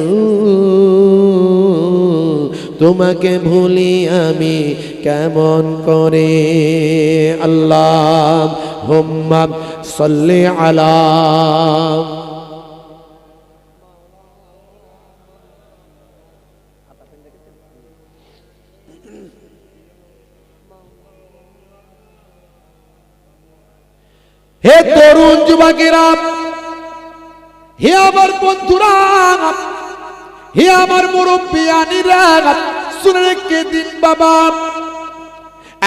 তোমাকে ভুলি আমি কেমন করে। আল্লাহুম্মা সাল্লি আলা হে তরুণ যুবকেরা, হে আমার বন্ধুরা, হে আমার মুরব্বিয়ানিরা, শুনে রেখে দিন বাবা।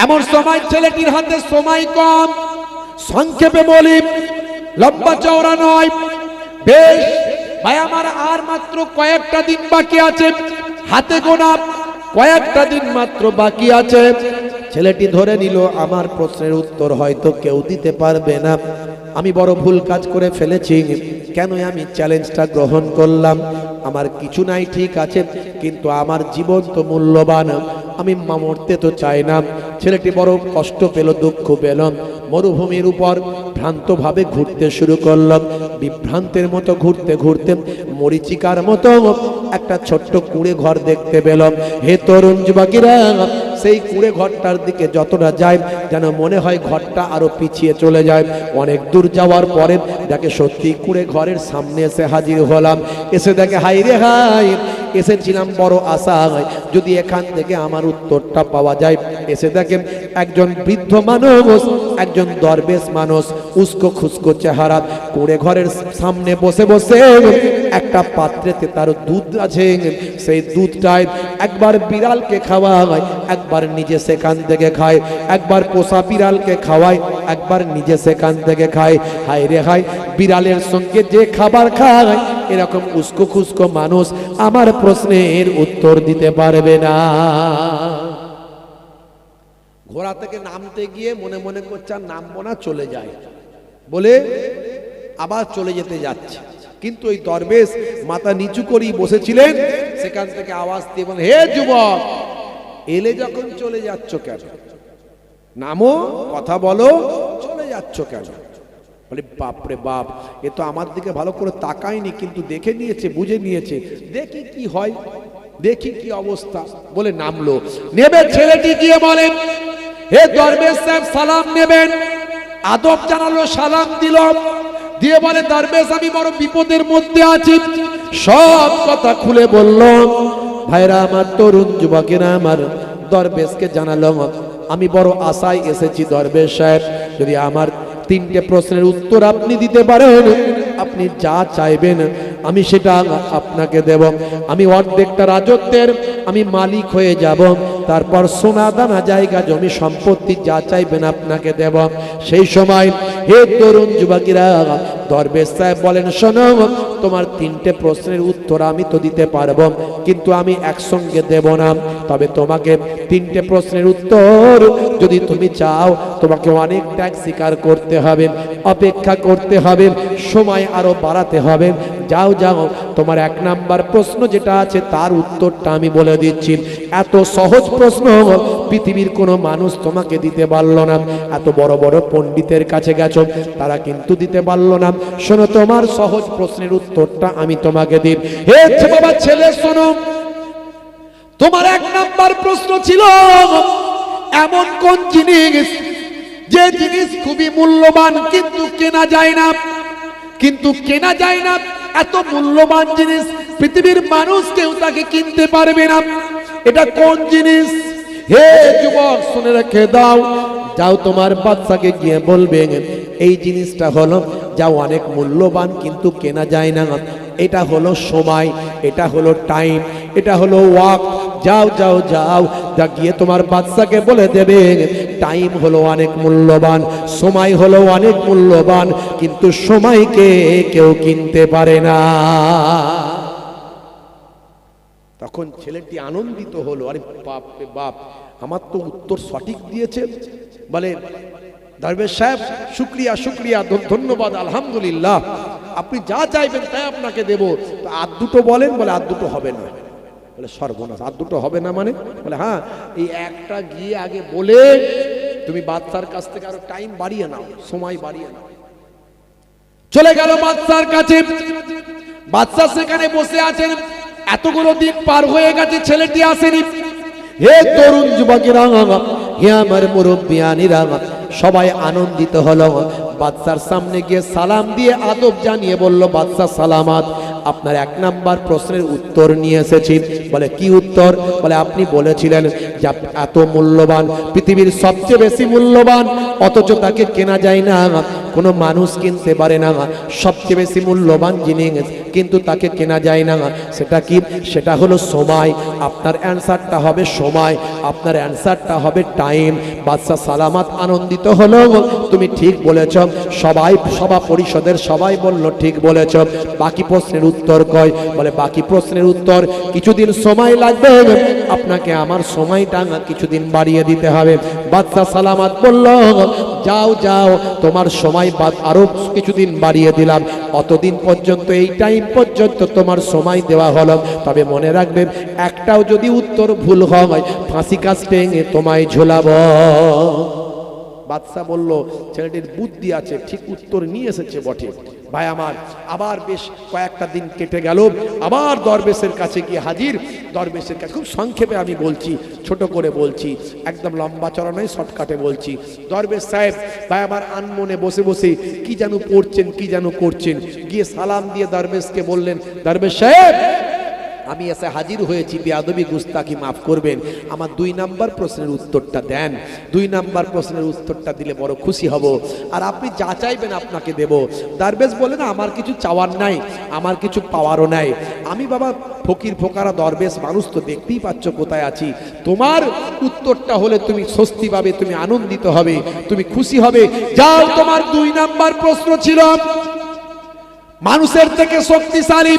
এমন সময় ছেলেটির হাতে সময় কম, সংক্ষেপে বলি, লম্বা চওড়া নয়, বেশ ভাই আমার আর মাত্র কয়েকটা দিন বাকি আছে, হাতে গোনা কয়েকটা দিন মাত্র বাকি আছে। ছেলেটি ধরে নিল আমার প্রশ্নের উত্তর হয়তো কেউ দিতে পারবে না, আমি বড় ভুল কাজ করে ফেলেছি, কেন আমি চ্যালেঞ্জটা গ্রহণ করলাম? আমার কিছু নাই ঠিক আছে, কিন্তু আমার জীবন তো মূল্যবান, আমি মরতে তো চাই না। ছেলেটি বড় কষ্ট পেল, দুঃখ পেল, মরুভূমির উপর ভ্রান্তভাবে ঘুরতে শুরু করলাম। বিভ্রান্তের মতো ঘুরতে ঘুরতে মরিচিকার মতো একটা ছোট্ট কুঁড়ে ঘর দেখতে পেলাম। হে তরুণ যুবকেরা, সেই কুঁড়ে ঘরটার দিকে যতটা যায় যেন মনে হয় ঘরটা আরো পিছিয়ে চলে যায়। অনেক দূর যাওয়ার পরে দেখে সত্যি কুঁড়ে ঘরের সামনে এসে হাজির হলাম। এসে দেখে হাই রে হাই, এসেছিলাম বড় আশা যদি এখান থেকে আমার উত্তরটা পাওয়া যায়। এসে দেখে একজন বৃদ্ধ মানুষ, একজন দরবেশ মানুষ, উস্কো খুস্কো চেহারা, কুঁড়ে ঘরের সামনে বসে বসে একটা পাত্রেতে তার দুধ আছে, সেই দুধটাই একবার বিড়ালকে খাওয়ায়, একবার নিজে সেখান থেকে খায়, একবার পোষা বিড়ালকে খাওয়ায়, একবার নিজে সেখান থেকে খায়। হায় রে হায়, বিড়ালের সঙ্গে যে খাবার খায় এরকম উস্কো খুস্কো মানুষ আমার প্রশ্নের উত্তর দিতে পারবে না। ঘোড়া থেকে নামতে গিয়ে মনে মনে করছে আর নামবো না, চলে যায় বলে আবার চলে যেতে যাচ্ছে। কিন্তু ওই দরবেশ মাথা নিচু করেই বসেছিলেন, সেখান থেকে আওয়াজ দিয়ে বলে, হে যুবক, এলে যখন চলে যাচ্ছ কেন? নামো, কথা বলো, চলে যাচ্ছ কেন? বলে বাপরে বাপ, এ তো আমার দিকে ভালো করে তাকায়নি, কিন্তু দেখে নিয়েছে, বুঝে নিয়েছে, দেখি কি হয়, দেখি কি অবস্থা। বলে নামলো। নেবে ছেলেটি গিয়ে বলে, হে দরবেশ সাহেব, সালাম নেবেন। আদব জানালো, সালাম দিল, দিয়ে বলে, দরবেশ আমি বড় বিপদের মধ্যে আছি। সব কথা খুলে বলল। ভাইরা আমার, তরুণ যুবকেরা আমার, দরবেশকে জানালো, আমি বড় আশায় এসেছি দরবেশ সাহেব, যদি আমার 3টে প্রশ্নের উত্তর আপনি দিতে পারেন, আপনি যা চাইবেন আমি সেটা আপনাকে দেব। আমি অর্ধেকটা রাজত্বের আমি মালিক হয়ে যাব, তারপর সোনা দানা জায়গা জমি সম্পত্তি যা চাইবেন আপনাকে দেব। সেই সময় হে তরুণ যুবকেরা, দরবেশ সাহেব বলেন, শোনো, তোমার 3টে প্রশ্নের উত্তর আমি তো দিতে পারবো, কিন্তু আমি একসঙ্গে দেব না। তবে তোমাকে 3টে প্রশ্নের উত্তর যদি তুমি চাও, তোমাকে অনেক ত্যাগ স্বীকার করতে হবে, অপেক্ষা করতে হবে, সময় আরো বাড়াতে হবে। যাও যাও, তোমার 1 নাম্বার প্রশ্ন যেটা আছে তার উত্তরটা আমি বলে দিচ্ছি। এত সহজ প্রশ্ন পৃথিবীর কোনো মানুষ তোমাকে দিতে পারলো না। এত বড় বড় পণ্ডিতের কাছে গেছো, তারা কিন্তু দিতে পারলো না। শোনো, তোমার সহজ প্রশ্নের উত্তরটা আমি তোমাকে দিই। হে বাবা, ছেলে শোনো, তোমার 1 নাম্বার প্রশ্ন ছিল, এমন কোন জিনিস, যে জিনিস খুবই মূল্যবান কিন্তু কেনা যায় না, কিন্তু কেনা যায় না, এত মূল্যবান জিনিস পৃথিবীর মানুষ কেউ তাকে কিনতে পারবে না, এটা কোন জিনিস? হে যুবক, শুনে রেখে দাও, যাও তোমার বাচ্চাকে গিয়ে বলবে, এই জিনিসটা হলো যা অনেক মূল্যবান কিন্তু কেনা যায় না, এটা হলো সময়, এটা হলো টাইম, এটা হলো ওয়াক্ত। যাও যাও যাও, যা গিয়ে তোমার বাচ্চাকে বলে দেবে, টাইম হলো অনেক মূল্যবান, সময় হলো অনেক মূল্যবান, কিন্তু সময়কে কেউ কিনতে পারে না। তখন ছেলেটি আনন্দিত হলো, আরে বাপ রে বাপ, আমার তো উত্তর সঠিক দিয়েছে। বলে, দরবেশ সাহেব, শুক্রিয়া শুক্রিয়া, ধন্যবাদ, আলহামদুলিল্লাহ, আপনি যা চাইবেন তাই আপনাকে দেব। তো আর 2টো বলেন। বলে আর 2টো হবে না। বলে সর্বনাশ, আর 2টো হবে না মানে? বলে হ্যাঁ, এই একটা গিয়ে আগে বলে তুমি বাচ্চার কাছ থেকে আরো টাইম বাড়িয়ে নাও, সময় বাড়িয়ে নাও। চলে গেল বাচ্চার কাছে। বাচ্চা সেখানে বসে আছেন, এতগুলো দিন পার হয়ে গেছে, ছেলেটি আসেনি। হে তরুণ যুবকেরা, হে আমার মুরব্বিয়ানিরা, সবাই আনন্দিত হলো। বাচ্চার সামনে গিয়ে সালাম দিয়ে আদব জানিয়ে বলল, বাচ্চা সালামাত, আপনার 1 নাম্বার প্রশ্নের উত্তর নিয়ে এসেছি। বলে কি উত্তর? বলে আপনি বলেছিলেন যে এত মূল্যবান, পৃথিবীর সবচেয়ে বেশি মূল্যবান, অথচ তাকে কেনা যায় না, কোনো মানুষ কিনতে পারে না। সবচেয়ে বেশি মূল্যবান জিনিস কিন্তু তাকে কেনা যায় না, সেটা কি? সেটা হলো সময়। আপনার অ্যান্সারটা হবে সময়, আপনার অ্যান্সারটা হবে টাইম। বাদশা সালামাত আনন্দিত হলো, তুমি ঠিক বলেছ। সবাই, সভা পরিষদের সবাই বলল ঠিক বলেছ। বাকি প্রশ্নের উত্তর কয়? বলে বাকি প্রশ্নের উত্তর, কিছুদিন সময় লাগবে, আপনাকে আমার সময়টা কিছুদিন বাড়িয়ে দিতে হবে। বাদশা সালামাত বলল, যাও যাও, তোমার সময় আরো কিছুদিন বাড়িয়ে দিলাম, অতদিন পর্যন্ত, এই টাইম পর্যন্ত তোমার সময় দেওয়া হলো। তবে মনে রাখবেন, একটাও যদি উত্তর ভুল হয়, ফাঁসি কাস্টে তোমায় ঝোলাবো। বাদশা বলল, ছেলেটির বুদ্ধি আছে, ঠিক উত্তর নিয়ে এসেছে বটে। ভাই আমার, আবার বেশ কয়েকটা দিন কেটে গেল, আবার দরবেশের কাছে গিয়ে হাজির। দরবেশের কাছে, খুব সংক্ষেপে আমি বলছি, ছোট করে বলছি, একদম লম্বা চড়া নয়, শর্টকাটে বলছি। দরবেশ সাহেব, ভাই আমার, আনমনে বসে বসে কি যেন পড়ছেন, কি যেন করছেন। গিয়ে সালাম দিয়ে দরবেশকে বললেন, দরবেশ সাহেব, আমি এসে হাজির হয়েছি, বেয়াদবি গুস্তাকি মাফ করবেন, আমার 2 নাম্বার প্রশ্নের উত্তরটা দেন। 2 নাম্বার প্রশ্নের উত্তরটা দিলে বড় খুশি হব, আর আপনি যা চাইবেন আপনাকে দেব। দরবেশ বলেন, আমার কিছু চাওয়ার নাই, আমার কিছু পাওয়ারও নাই, আমি বাবা ফকির ফোকারা দরবেশ মানুষ, তো দেখতেই পাচ্ছ কোথায় আছি। তোমার উত্তরটা হলে তুমি স্বস্তি পাবে, তুমি আনন্দিত হবে, তুমি খুশি হবে। যাও, তোমার 2 নাম্বার প্রশ্ন ছিল মানুষের থেকে শক্তিশালী,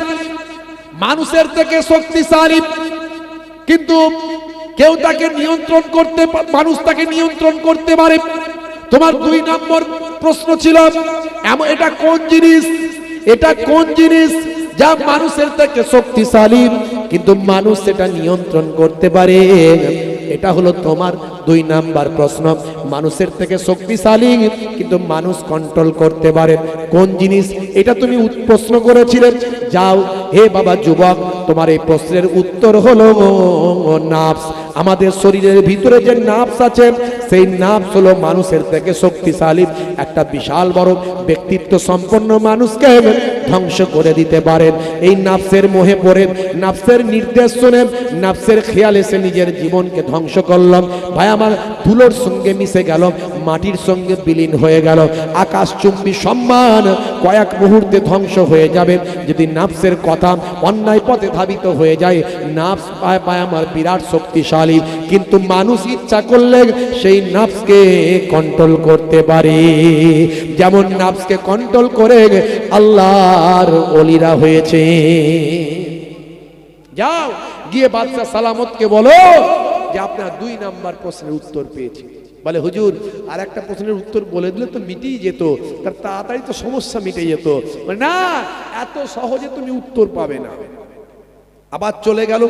মানুষের থেকে শক্তিশালী, কিন্তু কেউ তাকে নিয়ন্ত্রণ করতে, মানুষ তাকে নিয়ন্ত্রণ করতে পারে। তোমার 2 নম্বর প্রশ্ন ছিল, এটা কোন জিনিস, এটা কোন জিনিস যা মানুষের থেকে শক্তিশালী, কিন্তু মানুষ সেটা নিয়ন্ত্রণ করতে পারে। এটা হলো তোমার 2 নাম্বার প্রশ্ন। মানুষের থেকে শক্তিশালী কিন্তু মানুষ কন্ট্রোল করতে পারে কোন জিনিস? এটা তুমি প্রশ্ন করেছিলে। যাও হে বাবা যুবক, তোমার এই প্রশ্নের উত্তর হলো নাফস। আমাদের শরীরের ভিতরে যে নাফস আছে, সেই নাফস হলো মানুষের থেকে শক্তিশালী। একটা বিশাল বড় ব্যক্তিত্ব সম্পন্ন মানুষকে ধ্বংস করে দিতে পারেন। এই নাফসের মোহে পড়ে, নাফসের নির্দেশ শুনে, নাফসের খেয়াল এসে নিজের জীবনকে ধ্বংস করলাম। ভাই আমার, ধুলোর সঙ্গে মিশে গেল, মাটির সঙ্গে বিলীন হয়ে গেল। আকাশচুম্বী সম্মান কয়েক মুহূর্তে ধ্বংস হয়ে যাবে যদি নাফসের কথা অন্যায় পথে ধাবিত হয়ে যায়। নাফস পায় আমার বিরাট শক্তিশালী, কিন্তু মানুষ ইচ্ছা করলে সেই নাফসকে কন্ট্রোল করতে পারে। যেমন নাফসকে কন্ট্রোল করে আল্লাহর ওলিরা হয়েছে। যাও গিয়ে বাদশা সালামতকে বলো যে আপনার 2 নাম্বার প্রশ্নের উত্তর পেয়েছি। বলে হুজুর আর একটা প্রশ্নের উত্তর বলে দিলে তো মিটেই যেত, তার তাড়াতাড়ি তো সমস্যা মিটে যেত। না, এত সহজে তুমি উত্তর পাবে না। আবার চলে গেল,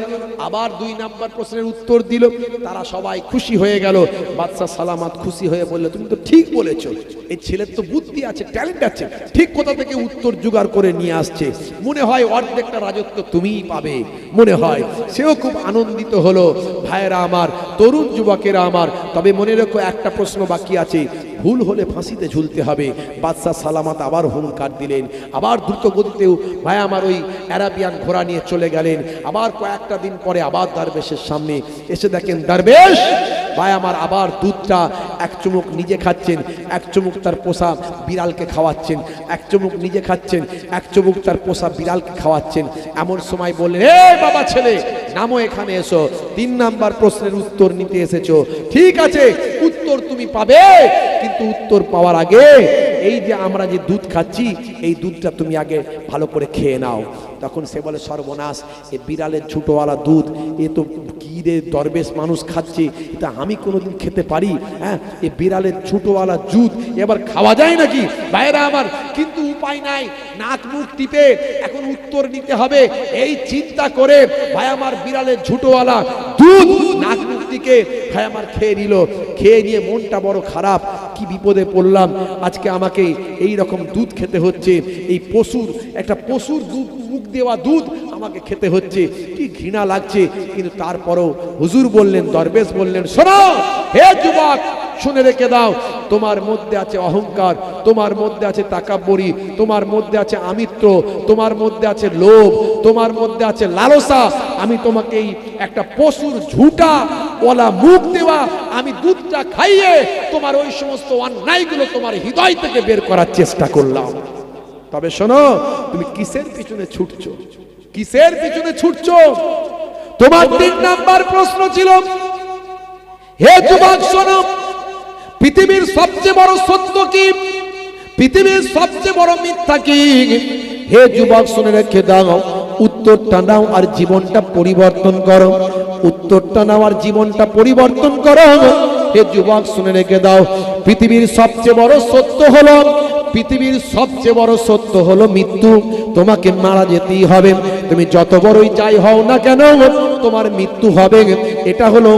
আবার 2 নাম্বার প্রশ্নের উত্তর দিল। তারা সবাই খুশি হয়ে গেল। বাদশা সালামত খুশি হয়ে বলল, তুমি তো ঠিক বলেছো, এই ছেলের তো বুদ্ধি আছে, ট্যালেন্ট আছে, ঠিক কোথা থেকে উত্তর জোগাড় করে নিয়ে আসছে। মনে হয় অর্ধেকটা রাজত্ব তুমিই পাবে। মনে হয় সেও খুব আনন্দিত হলো। ভাইয়েরা আমার, তরুণ যুবকেরা আমার, তবে মনে রেখো একটা প্রশ্ন বাকি আছে, ভুল হলে ফাঁসিতে ঝুলতে হবে। বাদশা সালামত আবার হুঙ্কার দিলেন। আবার দ্রুত গতিতেও ভাই আমার ওই অ্যারাবিয়ান ঘোড়া নিয়ে চলে গেলেন। আবার কয়েকটা দিন পরে আবার দরবেশের সামনে এসে দেখেন দরবেশ ভাই আমার আবার দুধটা এক চুমুক নিজে খাচ্ছেন, এক চুমুক তার পোষা বিড়ালকে খাওয়াচ্ছেন, এক চুমুক নিজে খাচ্ছেন, এক চুমুক তার পোষা বিড়ালকে খাওয়াচ্ছেন। এমন সময় বললেন, এ বাবা ছেলে, নামো এখানে এসো, 3 নাম্বার প্রশ্নের উত্তর নিতে এসেছো। ঠিক আছে, উত্তর তুমি পাবে, কিন্তু উত্তর পাওয়ার আগে এই যে আমরা যে দুধ খাচ্ছি, এই দুধটা তুমি আগে ভালো করে খেয়ে নাও। তখন সে বলে, সর্বনাশ, এ বিড়ালের ছোটোওয়ালা দুধ, এ তো কি রে দরবেশ মানুষ খাচ্ছে, এটা আমি কোনোদিন খেতে পারি? হ্যাঁ, এ বিড়ালের ছোটোওয়ালা দুধ এবার খাওয়া যায় নাকি? বাইরা আমার, কিন্তু উপায় নাই, নাক মুখ টিপে এখন উত্তর নিতে হবে। এই চিন্তা করে ভাই আমার বিড়ালের ছোটোওয়ালা দুধ নাক মুখ দিকে ভাই আমার খেয়ে নিল। খেয়ে নিয়ে মনটা বড় খারাপ, কি বিপদে পড়লাম, আজকে আমাকে এই রকম দুধ খেতে হচ্ছে, এই পশুর একটা পশুর দুধ, মুখ দেওয়া দুধ আমাকে খেতে হচ্ছে, কি ঘৃণা লাগছে। কিন্তু তারপরও হুজুর বললেন, দরবেশ বললেন, শোনো হে যুবক, শুনে রেখে দাও, তোমার মধ্যে আছে অহংকার, তোমার মধ্যে আছে তাকাব্বরি, তোমার মধ্যে আছে আমিত্ব, তোমার মধ্যে আছে লোভ, তোমার মধ্যে আছে লালসা। আমি তোমাকে এই একটা পশুর ঝুটা ওলা মুখ দেওয়া আমি দুধটা খাইয়ে তোমার ওই সমস্ত অন্যায়গুলো তোমার হৃদয় থেকে বের করার চেষ্টা করলাম। তবে শোনো, তুমি কিসের পিছনে ছুটছো? কিসের পিছনে ছুটছো? তোমার 3 নাম্বার প্রশ্ন ছিল, হে যুবক শোনো, পৃথিবীর সবচেয়ে বড় সত্য কি? পৃথিবীর সবচেয়ে বড় মিথ্যা কি? হে যুবক শুনে রেখে দাও, উত্তরটা নাও আর জীবনটা পরিবর্তন করো। উত্তরটা নাও আর জীবনটা পরিবর্তন করো। হে যুবক শুনে রেখে দাও, পৃথিবীর সবচেয়ে বড় সত্য হলো, পৃথিবীর সবচেয়ে বড় সত্য হলো মৃত্যু। তোমাকে মারা যেতেই হবে, তুমি যত বড়ই যাই হও না কেন, তোমার মৃত্যু হবে। এটা হলো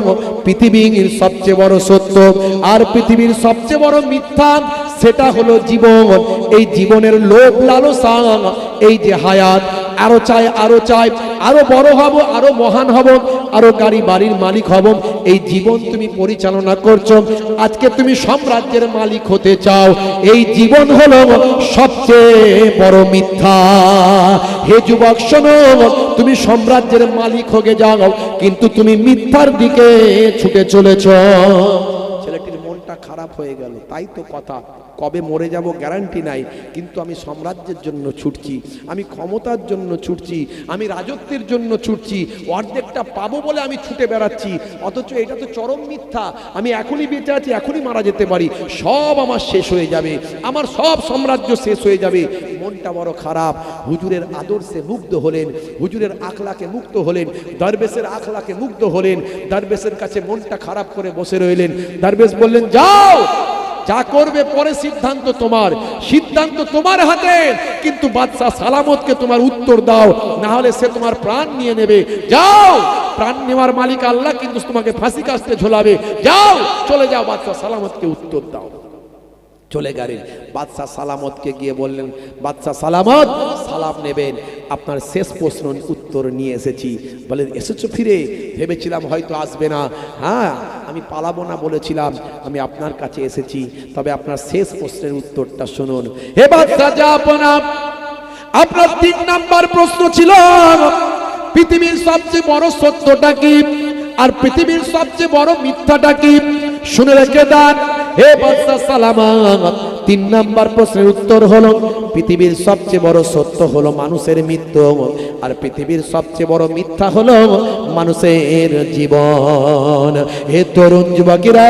পৃথিবীর সবচেয়ে বড় সত্য। আর পৃথিবীর সবচেয়ে বড় মিথ্যা, সেটা হলো জীবন। এই জীবনের লোভ লালসা, এই যে হায়াত, আরো চাই, আরো চাই, আরো বড় হব, আরো মহান হব, আরো গাড়ি বাড়ির মালিক হব, এই জীবন তুমি পরিচালনা করছো। আজকে তুমি সাম্রাজ্যের মালিক হতে চাও, এই জীবন হলো সবচেয়ে বড় মিথ্যা। হে যুবক শোনো, তুমি সাম্রাজ্যের মালিক হয়ে যাও, কিন্তু তুমি মিথ্যার দিকে ছুটে চলেছ। ছেলেটির মনটা খারাপ হয়ে গেল। তাই তো কথা, কবে মরে যাব গ্যারান্টি নাই, কিন্তু আমি সাম্রাজ্যের জন্য ছুটছি, আমি ক্ষমতার জন্য ছুটছি, আমি রাজত্বের জন্য ছুটছি, অর্ধেকটা পাবো বলে আমি ছুটে বেড়াচ্ছি। অথচ এটা তো চরম মিথ্যা। আমি এখনই বেঁচে আছি, এখনই মারা যেতে পারি, সব আমার শেষ হয়ে যাবে, আমার সব সাম্রাজ্য শেষ হয়ে যাবে। মনটা বড় খারাপ। হুজুরের আদর্শে মুগ্ধ হলেন, হুজুরের আখলাকে মুক্ত হলেন, দরবেশের আখলাকে মুগ্ধ হলেন। দরবেশের কাছে মনটা খারাপ করে বসে রইলেন। দরবেশ বললেন, যাও যা করবে পরে সিদ্ধান্ত তোমার, সিদ্ধান্ত তোমার হাতে, কিন্তু বাদশা সালামতকে তোমার উত্তর দাও, না হলে সে তোমার প্রাণ নিয়ে নেবে। যাও, প্রাণ নেওয়ার মালিক আল্লাহ, কিন্তু তোমাকে ফাঁসি কাস্তে ঝোলাবে। যাও, চলে যাও, বাদশা সালামতকে উত্তর দাও। চলে গেলেন। বাদশা সালামতকে গিয়ে বললেন, বাদশা সালামত, সালাম নেবেন, আপনার শেষ প্রশ্ন উত্তর নিয়ে এসেছি। বলেন, এসেছো ফিরে? ভেবেছিলাম হয়তো আসবে না। হ্যাঁ, আমি পালাবো না বলেছিলাম, আমি আপনার কাছে এসেছি, তবে আপনার শেষ প্রশ্নের উত্তরটা শুনুন। হে বাদশা জাহাপনা, আপনার 3 নাম্বার প্রশ্ন ছিল, পৃথিবীর সবচেয়ে বড় সত্যটা কি আর পৃথিবীর সবচেয়ে বড় মিথ্যাটা কি? শুনে রেখে দেন। হে বাদশা সালামত, 3 নাম্বার প্রশ্নের উত্তর হলো, পৃথিবীর সবচেয়ে বড় সত্য হলো মানুষের মৃত্যু, আর পৃথিবীর সবচেয়ে বড় মিথ্যা হলো মানুষের জীবন। হে তরুণ যুবকেরা,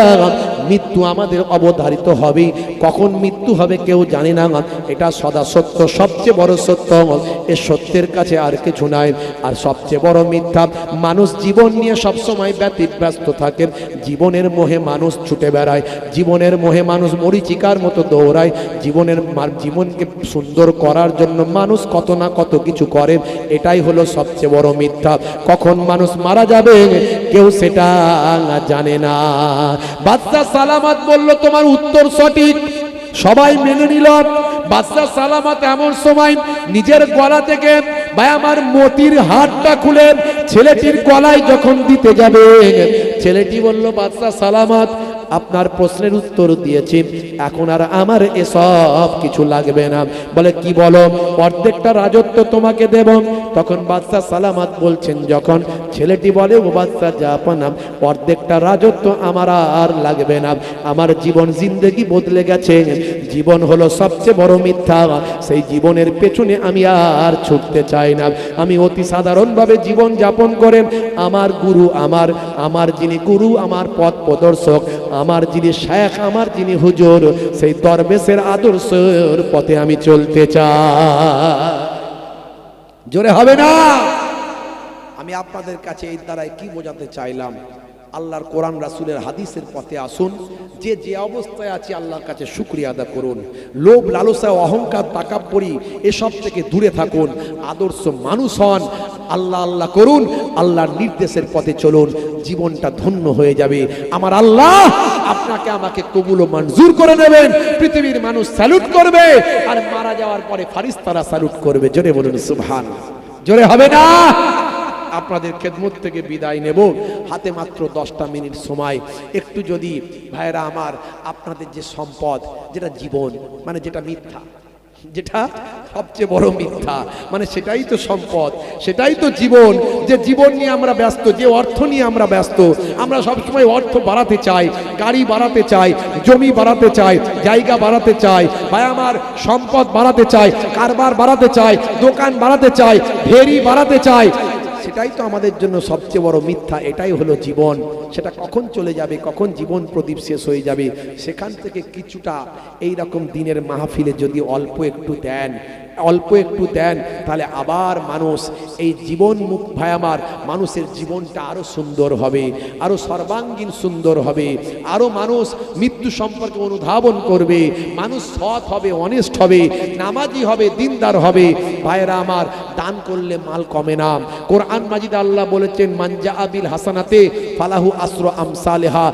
মৃত্যু আমাদের অবধারিত হবে, কখন মৃত্যু হবে কেউ জানে না, এটা সদা সত্য, সবচেয়ে বড় সত্য। এ সত্যের কাছে আর কিছু নাই। আর সবচেয়ে বড় মিথ্যা, মানুষ জীবন নিয়ে সবসময় ব্যতিব্যস্ত থাকে, জীবনের মোহে মানুষ ছুটে বেড়ায়, জীবনের মোহে মানুষ মরিচিকার মতো দৌড়ায়, জীবনকে সুন্দর করার জন্য মানুষ কত না কত কিছু করে, এটাই হলো সবচেয়ে বড় মিথ্যা। কখন মানুষ মারা যাবে কেউ সেটা জানে না। বাদশা সালামত বলল, তোমার উত্তর সঠিক। সবাই মেনে নিল। বাদশা সালামত এমন সময় নিজের গলা থেকে ভাই আমার মতির হারটা খুলে ছেলেটির গলায় যখন দিতে যাবে, ছেলেটি বলল, বাদশা সালামত, আপনার প্রশ্নের উত্তর দিয়েছি, এখন আর আমার এসব কিছু লাগবে না। বলে, কি বলো? অর্ধেকটা রাজত্ব তোমাকে দেব। তখন বাদশা সালামত বলছেন, যখন ছেলেটি বলে, ও বাদশা জাহাপনা, অর্ধেকটা রাজত্ব আমার আর লাগবে না, আমার জীবন জিন্দেগি বদলে গেছে, জীবন হলো সবচেয়ে বড় মিথ্যা, সেই জীবনের পেছনে আমি আর ছুটতে চাই না। আমি অতি সাধারণভাবে জীবন যাপন করে আমার গুরু, আমার যিনি গুরু, আমার পথ প্রদর্শক, আমার যিনি শায়েখ, আমার যিনি হুজুর, সেই দরবেশের আদর্শের পথে আমি চলতে চাই। জোরে হবে না? আমি আপনাদের কাছে এই দ্বারাই কি বোঝাতে চাইলাম, আল্লাহর কোরআন রাসূলের হাদিসের পথে আসুন। যে যে অবস্থায় আছে আল্লাহর কাছে শুকরিয়া আদা করুন। লোভ, লালসা, অহংকার, তাকাব্বুরি এসব থেকে দূরে থাকুন। আদর্শ মানুষ হন, আল্লাহ আল্লাহ করুন, আল্লাহর নির্দেশের পথে চলুন, জীবনটা ধন্য হয়ে যাবে। আমার আল্লাহ আপনাকে আমাকে কবুল ও মঞ্জুর করে নেবেন। পৃথিবীর মানুষ স্যালুট করবে, আর মারা যাওয়ার পরে ফারিস্তারা স্যালুট করবে। জোরে বলুন সুবহান। জোরে হবে না? আপনাদের খেদমত থেকে বিদায় নেব। হাতে মাত্র 10টা মিনিট সময়। একটু যদি ভাইরা আমার, আপনাদের যে সম্পদ, যেটা জীবন, মানে যেটা মিথ্যা, যেটা সবচেয়ে বড় মিথ্যা, মানে সেটাই তো সম্পদ, সেটাই তো জীবন। যে জীবন নিয়ে আমরা ব্যস্ত, যে অর্থ নিয়ে আমরা ব্যস্ত, আমরা সবসময় অর্থ বাড়াতে চাই, গাড়ি বাড়াতে চাই, জমি বাড়াতে চাই, জায়গা বাড়াতে চাই, ভাই আমার সম্পদ বাড়াতে চাই, কারবার বাড়াতে চাই, দোকান বাড়াতে চাই, ফেরি বাড়াতে চাই। সেটাই তো আমাদের জন্য সবচেয়ে বড় মিথ্যা। এটাই হলো জীবন। সেটা কখন চলে যাবে, কখন জীবন প্রদীপ শেষ হয়ে যাবে, সেখান থেকে কিছুটা এই রকম দিনের মাহফিলে যদি অল্প একটু দেন, তাহলে আবার মানুষ এই জীবন মুখ, ভাই আমার, মানুষের জীবনটা আরো সুন্দর হবে, আরো সর্বাঙ্গীন সুন্দর হবে, আরো মানুষ মৃত্যু সম্পর্কে অনুধাবন করবে, মানুষ সৎ হবে, অনেস্ট হবে, নামাজি হবে, দিনদার হবে। ভাইরা আমার, দান করলে মাল কমে না। কোরআন মাজিদে আল্লাহ বলেছেন, মানজা আবিল হাসানাতে ফালাহু আসরু আমসালেহা,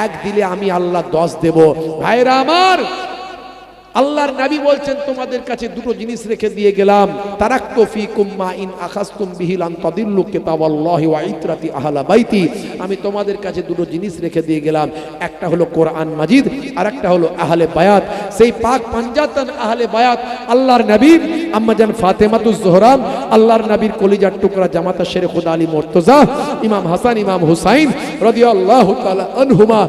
এক দিলে আমি আল্লাহ 10 দেব। ভাইরা আমার, আল্লাহর নবী বলছেন, তোমাদের কাছে দুটো জিনিস রেখে দিয়ে গেলাম, তারাক্তু ফীকুম মা ইন আখাযতুম বিহি লান তাদিল্লু কিতাবাল্লাহি ওয়া ইতরাতি আহলা বাইতি। আমি তোমাদের কাছে দুটো জিনিস রেখে দিয়ে গেলাম, একটা হলো কোরআন মাজিদ, আর একটা হলো আহলে বায়াত। সেই পাক পাঞ্জাতন আহলে বায়াত, আল্লাহর নবী আম্মা জান ফাতেমাতুজ জোহরা, আল্লাহর নবীর কলিজার টুকরা জামাতা শেরে খুদা আলী মুর্তজা, ইমাম হাসান, ইমাম হুসাইন রাদিয়াল্লাহু তাআলা আনহুমা।